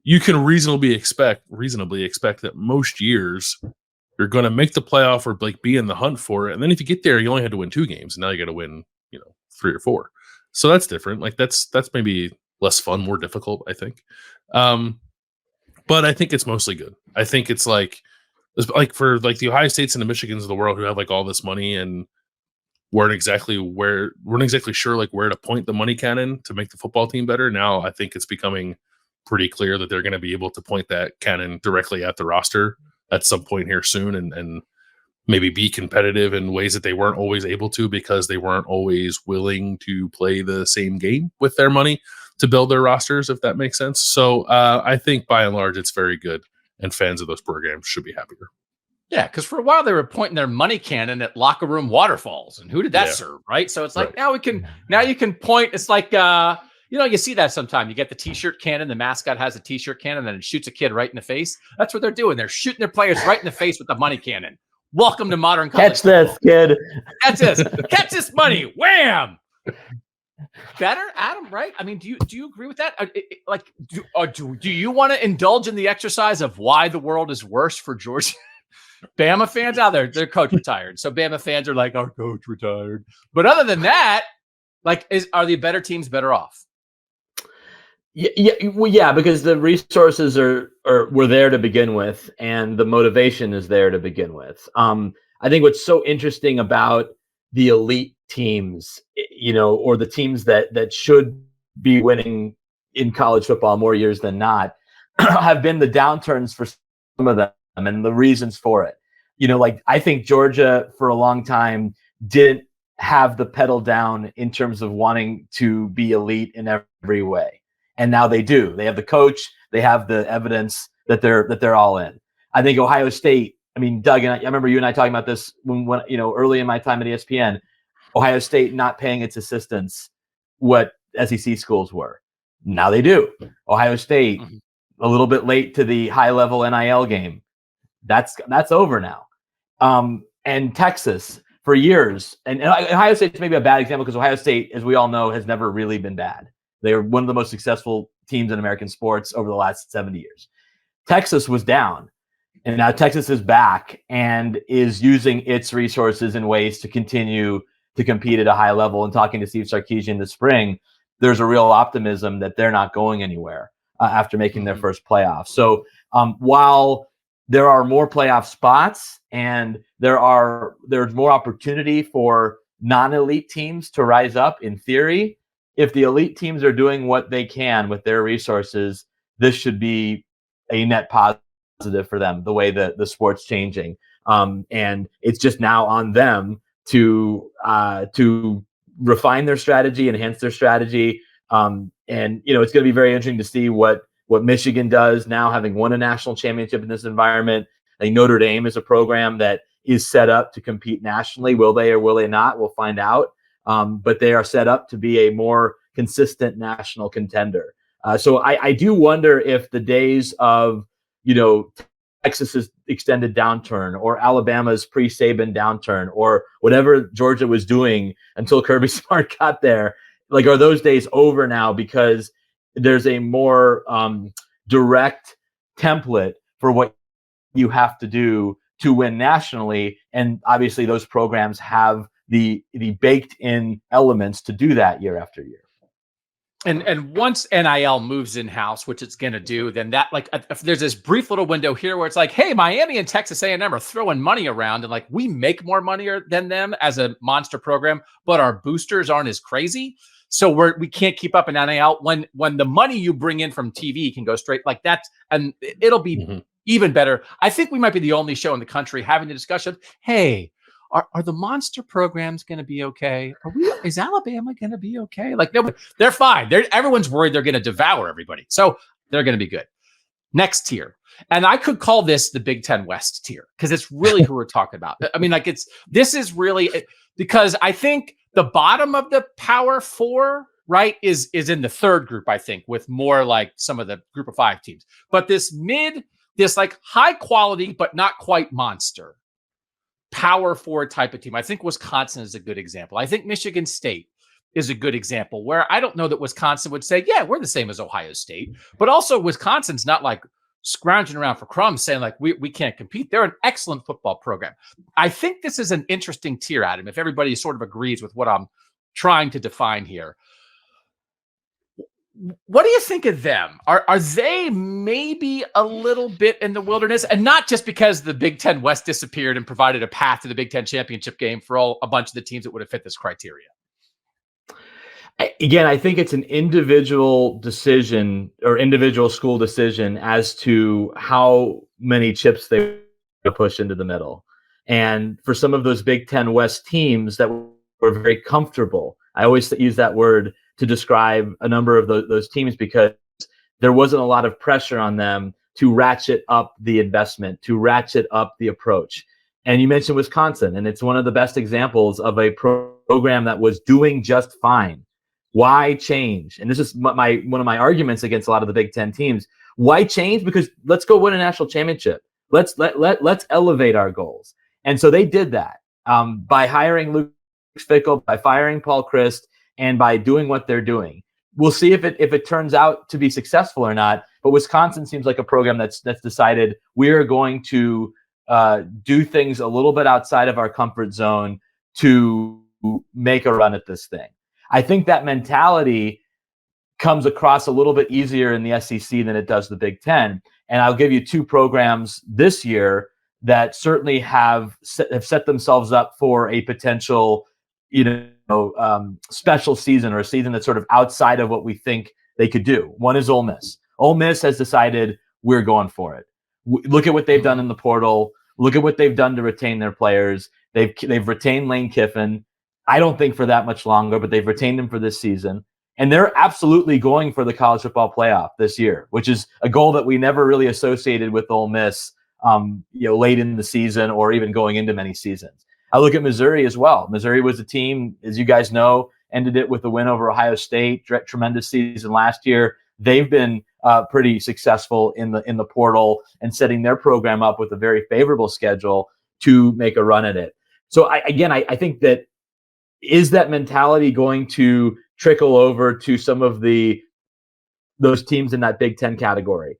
You can reasonably expect that most years you're going to make the playoff or like be in the hunt for it. And then if you get there, you only had to win 2 games. And now you got to win, 3 or 4. So that's different. Like that's maybe less fun, more difficult, I think. But I think it's mostly good. I think it's like for like the Ohio States and the Michigans of the world who have like all this money and weren't exactly sure like where to point the money cannon to make the football team better. Now I think it's becoming pretty clear that they're going to be able to point that cannon directly at the roster at some point here soon and maybe be competitive in ways that they weren't always able to because they weren't always willing to play the same game with their money to build their rosters, if that makes sense. So I think by and large, it's very good and fans of those programs should be happier. Yeah, because for a while they were pointing their money cannon at locker room waterfalls, and who did that serve, right? So it's like now you can point. It's like you see that sometime. You get the T-shirt cannon. The mascot has a T-shirt cannon, and then it shoots a kid right in the face. That's what they're doing. They're shooting their players right in the face with the money cannon. Welcome to modern college. Catch this, kid. Catch this. Catch this money. Wham. Better, Adam, right? I mean, do you agree with that? Do you want to indulge in the exercise of why the world is worse for Georgia? Bama fans out there, their coach retired. So Bama fans are like, our coach retired. But other than that, are the better teams better off? Yeah, because the resources were there to begin with, and the motivation is there to begin with. I think what's so interesting about the elite teams, or the teams that should be winning in college football more years than not, have been the downturns for some of them and the reasons for it. I think Georgia for a long time didn't have the pedal down in terms of wanting to be elite in every way. And now they do. They have the coach. They have the evidence that they're all in. I think Ohio State. I mean, Doug, and I remember you and I talking about this when early in my time at ESPN. Ohio State not paying its assistants what SEC schools were. Now they do. Ohio State a little bit late to the high level NIL game. That's over now. And Texas for years, and Ohio State's maybe a bad example because Ohio State, as we all know, has never really been bad. They are one of the most successful teams in American sports over the last 70 years. Texas was down, and now Texas is back and is using its resources in ways to continue to compete at a high level. And talking to Steve Sarkisian this spring, there's a real optimism that they're not going anywhere after making their first playoff. So while there are more playoff spots and there's more opportunity for non-elite teams to rise up in theory, if the elite teams are doing what they can with their resources, this should be a net positive for them, the way that the sport's changing. And it's just now on them to refine their strategy, enhance their strategy. And it's going to be very interesting to see what Michigan does now, having won a national championship in this environment. I think Notre Dame is a program that is set up to compete nationally. Will they or will they not? We'll find out. But they are set up to be a more consistent national contender. So I do wonder if the days of, Texas's extended downturn or Alabama's pre-Saban downturn or whatever Georgia was doing until Kirby Smart got there, are those days over now because there's a more direct template for what you have to do to win nationally. And obviously those programs have the baked in elements to do that year after year. And once NIL moves in-house, which it's going to do, then that if there's this brief little window here where it's like, hey, Miami and Texas A&M are throwing money around and we make more money than them as a monster program, but our boosters aren't as crazy. So we can't keep up in NIL when the money you bring in from TV can go straight like that, and it'll be even better. I think we might be the only show in the country having the discussion. Hey, are the monster programs going to be okay? Is Alabama going to be okay? Like, no, they're fine. Everyone's worried they're going to devour everybody, so they're going to be good. Next tier, and I could call this the Big Ten West tier because it's really who we're talking about. I mean, like this is really because I think the bottom of the Power Four, right, is in the third group. I think with more like some of the Group of Five teams, but this like high quality but not quite monster Power Four type of team. I think Wisconsin is a good example. I think Michigan State is a good example where I don't know that Wisconsin would say, yeah, we're the same as Ohio State, but also Wisconsin's not like scrounging around for crumbs saying like we can't compete. They're an excellent football program. I think this is an interesting tier, Adam, if everybody sort of agrees with what I'm trying to define here. What do you think of them? Are they maybe a little bit in the wilderness? And not just because the Big Ten West disappeared and provided a path to the Big Ten championship game for a bunch of the teams that would have fit this criteria. Again, I think it's an individual decision or individual school decision as to how many chips they push into the middle. And for some of those Big Ten West teams that were very comfortable, I always use that word to describe a number of those teams because there wasn't a lot of pressure on them to ratchet up the investment, to ratchet up the approach. And you mentioned Wisconsin, and it's one of the best examples of a program that was doing just fine. Why change? And this is one of my arguments against a lot of the Big Ten teams. Why change? Because let's go win a national championship. Let's elevate our goals. And so they did that by hiring Luke Fickell, by firing Paul Chryst, and by doing what they're doing. We'll see if it turns out to be successful or not. But Wisconsin seems like a program that's decided we are going to do things a little bit outside of our comfort zone to make a run at this thing. I think that mentality comes across a little bit easier in the SEC than it does the Big Ten. And I'll give you two programs this year that certainly have set themselves up for a potential, special season or a season that's sort of outside of what we think they could do. One is Ole Miss. Ole Miss has decided we're going for it. Look at what they've done in the portal. Look at what they've done to retain their players. They've retained Lane Kiffin. I don't think for that much longer, but they've retained him for this season. And they're absolutely going for the college football playoff this year, which is a goal that we never really associated with Ole Miss, late in the season or even going into many seasons. I look at Missouri as well. Missouri was a team, as you guys know, ended it with a win over Ohio State, tremendous season last year. They've been pretty successful in the portal and setting their program up with a very favorable schedule to make a run at it. So I think that is that mentality going to trickle over to some of those teams in that Big Ten category?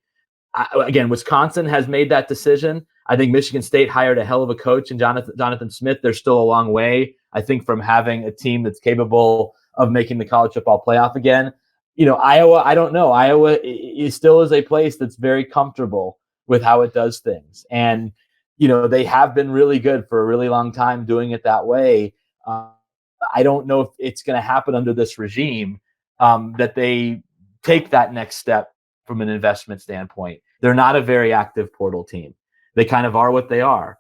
Again, Wisconsin has made that decision. I think Michigan State hired a hell of a coach in Jonathan Smith. They're still a long way, I think, from having a team that's capable of making the college football playoff again. Iowa, I don't know. Iowa still is a place that's very comfortable with how it does things. And, they have been really good for a really long time doing it that way. I don't know if it's going to happen under this regime that they take that next step from an investment standpoint. They're not a very active portal team. They kind of are what they are.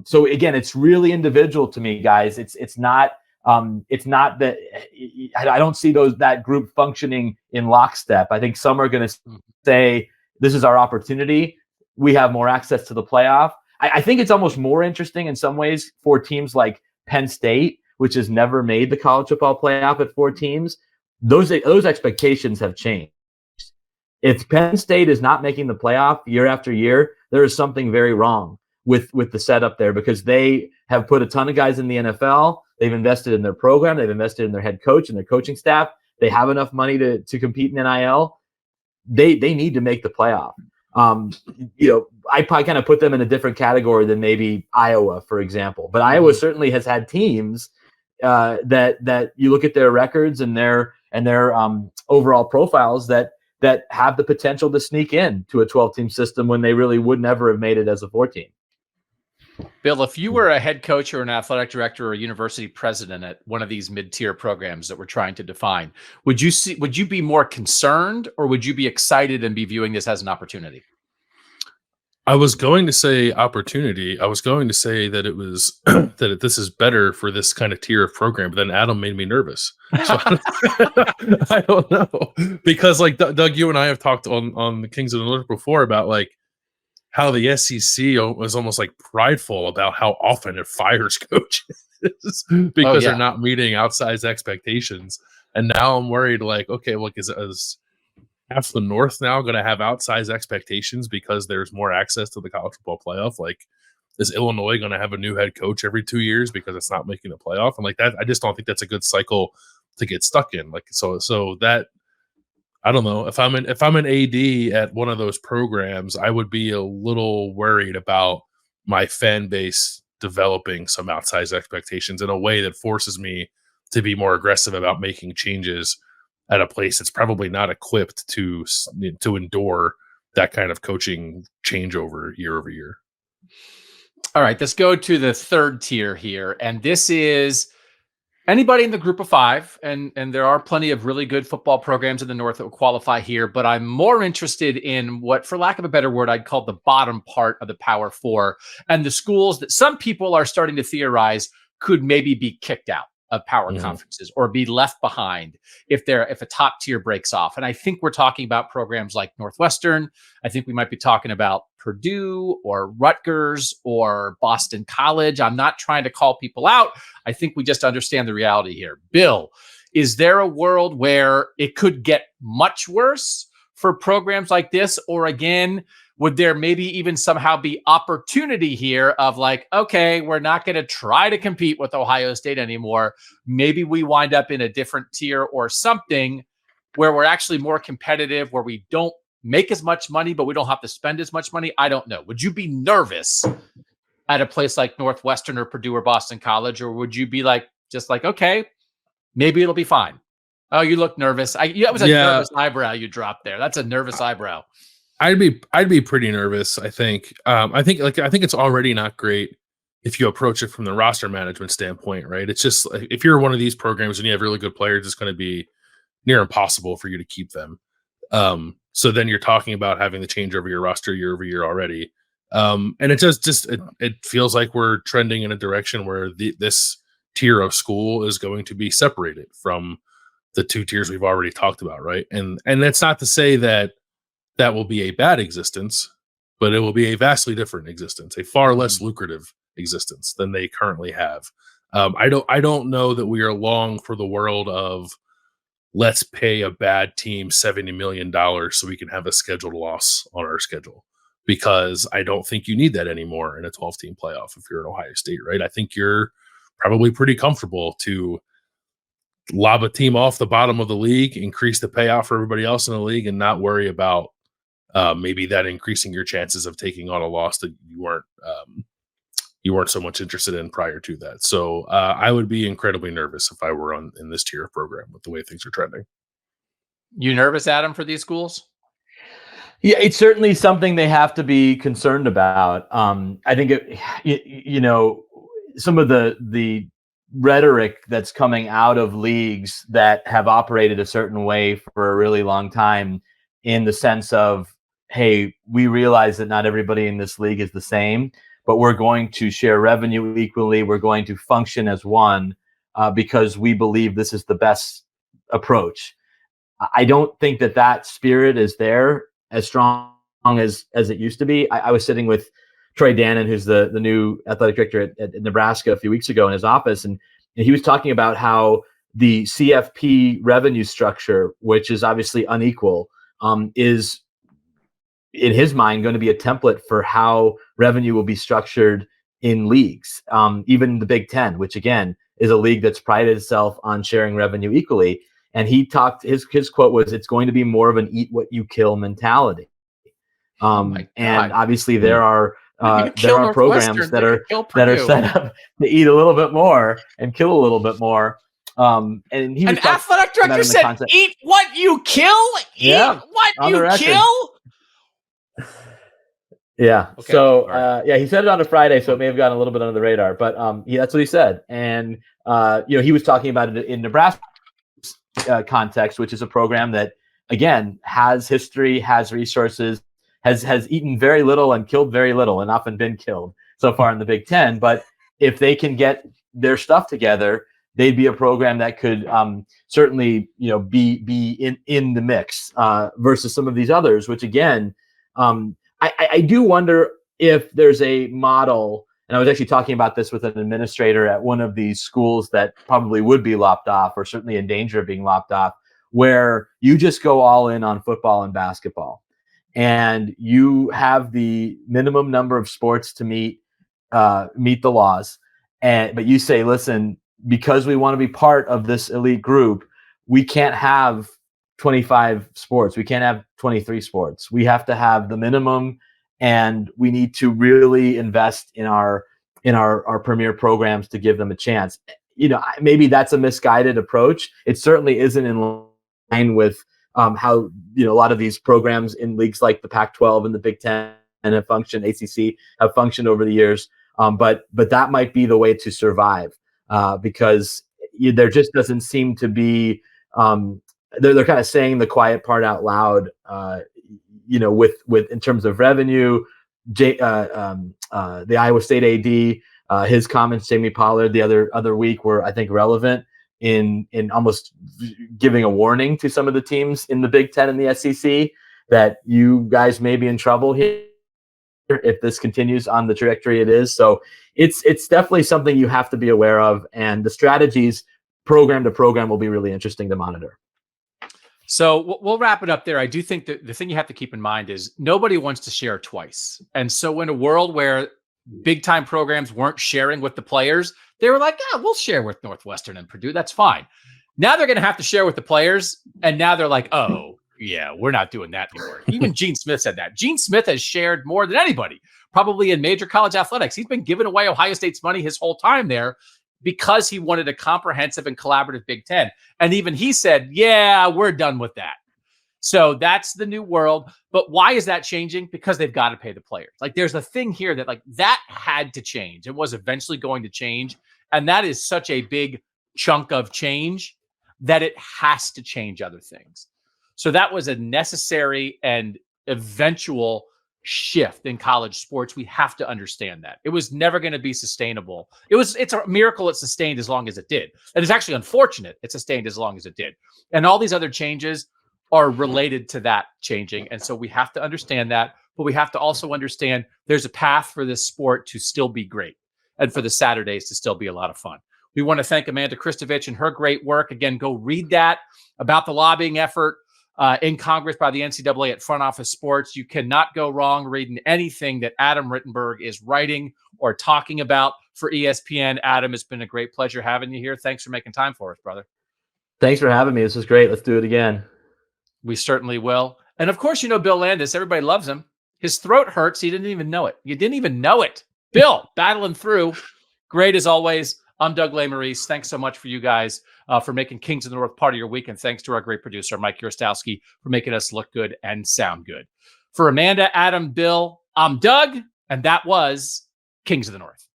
So again, it's really individual to me, guys. It's not that I don't see that group functioning in lockstep. I think some are going to say, this is our opportunity. We have more access to the playoff. I think it's almost more interesting in some ways for teams like Penn State, which has never made the college football playoff at 4 teams. Those expectations have changed. If Penn State is not making the playoff year after year, there is something very wrong with the setup there, because they have put a ton of guys in the NFL. They've invested in their program. They've invested in their head coach and their coaching staff. They have enough money to compete in NIL. They need to make the playoff. I probably kind of put them in a different category than maybe Iowa, for example. But Iowa certainly has had teams that you look at their records and their overall profiles that have the potential to sneak in to a 12-team system when they really would never have made it as a 4-team. Bill, if you were a head coach or an athletic director or a university president at one of these mid-tier programs that we're trying to define, would you be more concerned, or would you be excited and be viewing this as an opportunity? I was going to say opportunity. I was going to say that it was that this is better for this kind of tier of program, but then Adam made me nervous. So I don't know, because like Doug, you and I have talked on the Kings of the North before about like how the SEC was almost like prideful about how often it fires coaches because they're not meeting outsized expectations. And now I'm worried, like, okay, look, is half the North now going to have outsized expectations because there's more access to the college football playoff? Like, is Illinois going to have a new head coach every 2 years because it's not making the playoff? And like that, I just don't think that's a good cycle to get stuck in. Like, so that, I don't know, if I'm an AD at one of those programs, I would be a little worried about my fan base developing some outsized expectations in a way that forces me to be more aggressive about making changes at a place that's probably not equipped to endure that kind of coaching changeover year over year. All right, let's go to the third tier here. And this is anybody in the group of five. And there are plenty of really good football programs in the North that will qualify here. But I'm more interested in what, for lack of a better word, I'd call the bottom part of the Power Four, and the schools that some people are starting to theorize could maybe be kicked out of power conferences or be left behind if a top tier breaks off. And I think we're talking about programs like Northwestern. I think we might be talking about Purdue or Rutgers or Boston College. I'm not trying to call people out. I think we just understand the reality here. Bill, is there a world where it could get much worse for programs like this? Or again, would there maybe even somehow be opportunity here of like, okay, we're not going to try to compete with Ohio State anymore. Maybe we wind up in a different tier or something where we're actually more competitive, where we don't make as much money, but we don't have to spend as much money. I don't know. Would you be nervous at a place like Northwestern or Purdue or Boston College? Or would you be like, just like, okay, maybe it'll be fine? Oh, you look nervous. That was a nervous eyebrow you dropped there. That's a nervous eyebrow. I'd be pretty nervous. I think it's already not great if you approach it from the roster management standpoint, right? It's just like, if you're one of these programs and you have really good players, it's going to be near impossible for you to keep them. So then you're talking about having to change over your roster year over year already. And it it feels like we're trending in a direction where this tier of school is going to be separated from the two tiers we've already talked about, right? And that's not to say that will be a bad existence, but it will be a vastly different existence, a far less lucrative existence than they currently have. I don't know that we are long for the world of let's pay a bad team $70 million so we can have a scheduled loss on our schedule, because I don't think you need that anymore in a 12-team playoff if you're at Ohio State, right? I think you're probably pretty comfortable to lob a team off the bottom of the league, increase the payout for everybody else in the league, and not worry about maybe that increasing your chances of taking on a loss that you weren't so much interested in prior to that. So I would be incredibly nervous if I were in this tier of program with the way things are trending. You nervous, Adam, for these schools? Yeah, it's certainly something they have to be concerned about. I think some of the rhetoric that's coming out of leagues that have operated a certain way for a really long time, in the sense of, hey, we realize that not everybody in this league is the same, but we're going to share revenue equally. We're going to function as one because we believe this is the best approach. I don't think that spirit is there as strong as it used to be. I was sitting with Troy Dannon, who's the new athletic director at Nebraska, a few weeks ago in his office, and he was talking about how the CFP revenue structure, which is obviously unequal, is in his mind going to be a template for how revenue will be structured in leagues, even the Big Ten, which again is a league that's prided itself on sharing revenue equally. And he talked, his quote was, "It's going to be more of an eat what you kill mentality." And obviously there are programs that are set up to eat a little bit more and kill a little bit more. And he was an athletic director said, concept, "Eat what you kill, eat what you kill." Yeah. Okay. So, All right. he said it on a Friday, so it may have gotten a little bit under the radar, but that's what he said. And, he was talking about it in Nebraska context, which is a program that, again, has history, has resources, has eaten very little and killed very little, and often been killed so far in the Big Ten. But if they can get their stuff together, they'd be a program that could certainly, be in the mix versus some of these others, which again, I do wonder if there's a model. And I was actually talking about this with an administrator at one of these schools that probably would be lopped off, or certainly in danger of being lopped off, where you just go all in on football and basketball, and you have the minimum number of sports to meet the laws. But you say, listen, because we want to be part of this elite group, we can't have 25 sports. We can't have 23 sports. We have to have the minimum, and we need to really invest in our premier programs to give them a chance. Maybe that's a misguided approach. It certainly isn't in line with how a lot of these programs in leagues like the Pac-12 and the Big Ten have functioned, ACC have functioned over the years. But that might be the way to survive because there just doesn't seem to be. They're kind of saying the quiet part out loud. With in terms of revenue, the Iowa State AD, his comments, Jamie Pollard, the other week were, I think, relevant in almost giving a warning to some of the teams in the Big Ten and the SEC that you guys may be in trouble here if this continues on the trajectory it is. So it's definitely something you have to be aware of, and the strategies program to program will be really interesting to monitor. So we'll wrap it up there. I do think that the thing you have to keep in mind is nobody wants to share twice. And so in a world where big time programs weren't sharing with the players, they were like, yeah, we'll share with Northwestern and Purdue. That's fine. Now they're going to have to share with the players. And now they're like, oh, yeah, we're not doing that anymore. Even Gene Smith said that. Gene Smith has shared more than anybody, probably in major college athletics. He's been giving away Ohio State's money his whole time there, because he wanted a comprehensive and collaborative Big Ten. And even he said, yeah, we're done with that. So that's the new world. But why is that changing? Because they've got to pay the players. Like, there's a thing here that that had to change. It was eventually going to change. And that is such a big chunk of change that it has to change other things. So that was a necessary and eventual shift in college sports. We have to understand that it was never going to be sustainable. It's a miracle it sustained as long as it did. And it's actually unfortunate it sustained as long as it did. And all these other changes are related to that changing. And so we have to understand that, but we have to also understand there's a path for this sport to still be great and for the Saturdays to still be a lot of fun. We want to thank Amanda Christovich and her great work. Again, go read that about the lobbying effort in Congress by the NCAA at Front Office Sports. You cannot go wrong reading anything that Adam Rittenberg is writing or talking about for ESPN. Adam, it's been a great pleasure having you here. Thanks for making time for us, brother. Thanks for having me. This was great. Let's do it again. We certainly will. And of course, Bill Landis. Everybody loves him. His throat hurts. He didn't even know it. You didn't even know it. Bill, battling through. Great as always. I'm Doug Lesmerises. Thanks so much for you guys for making Kings of the North part of your week. And thanks to our great producer, Mike Urostowski, for making us look good and sound good. For Amanda, Adam, Bill, I'm Doug, and that was Kings of the North.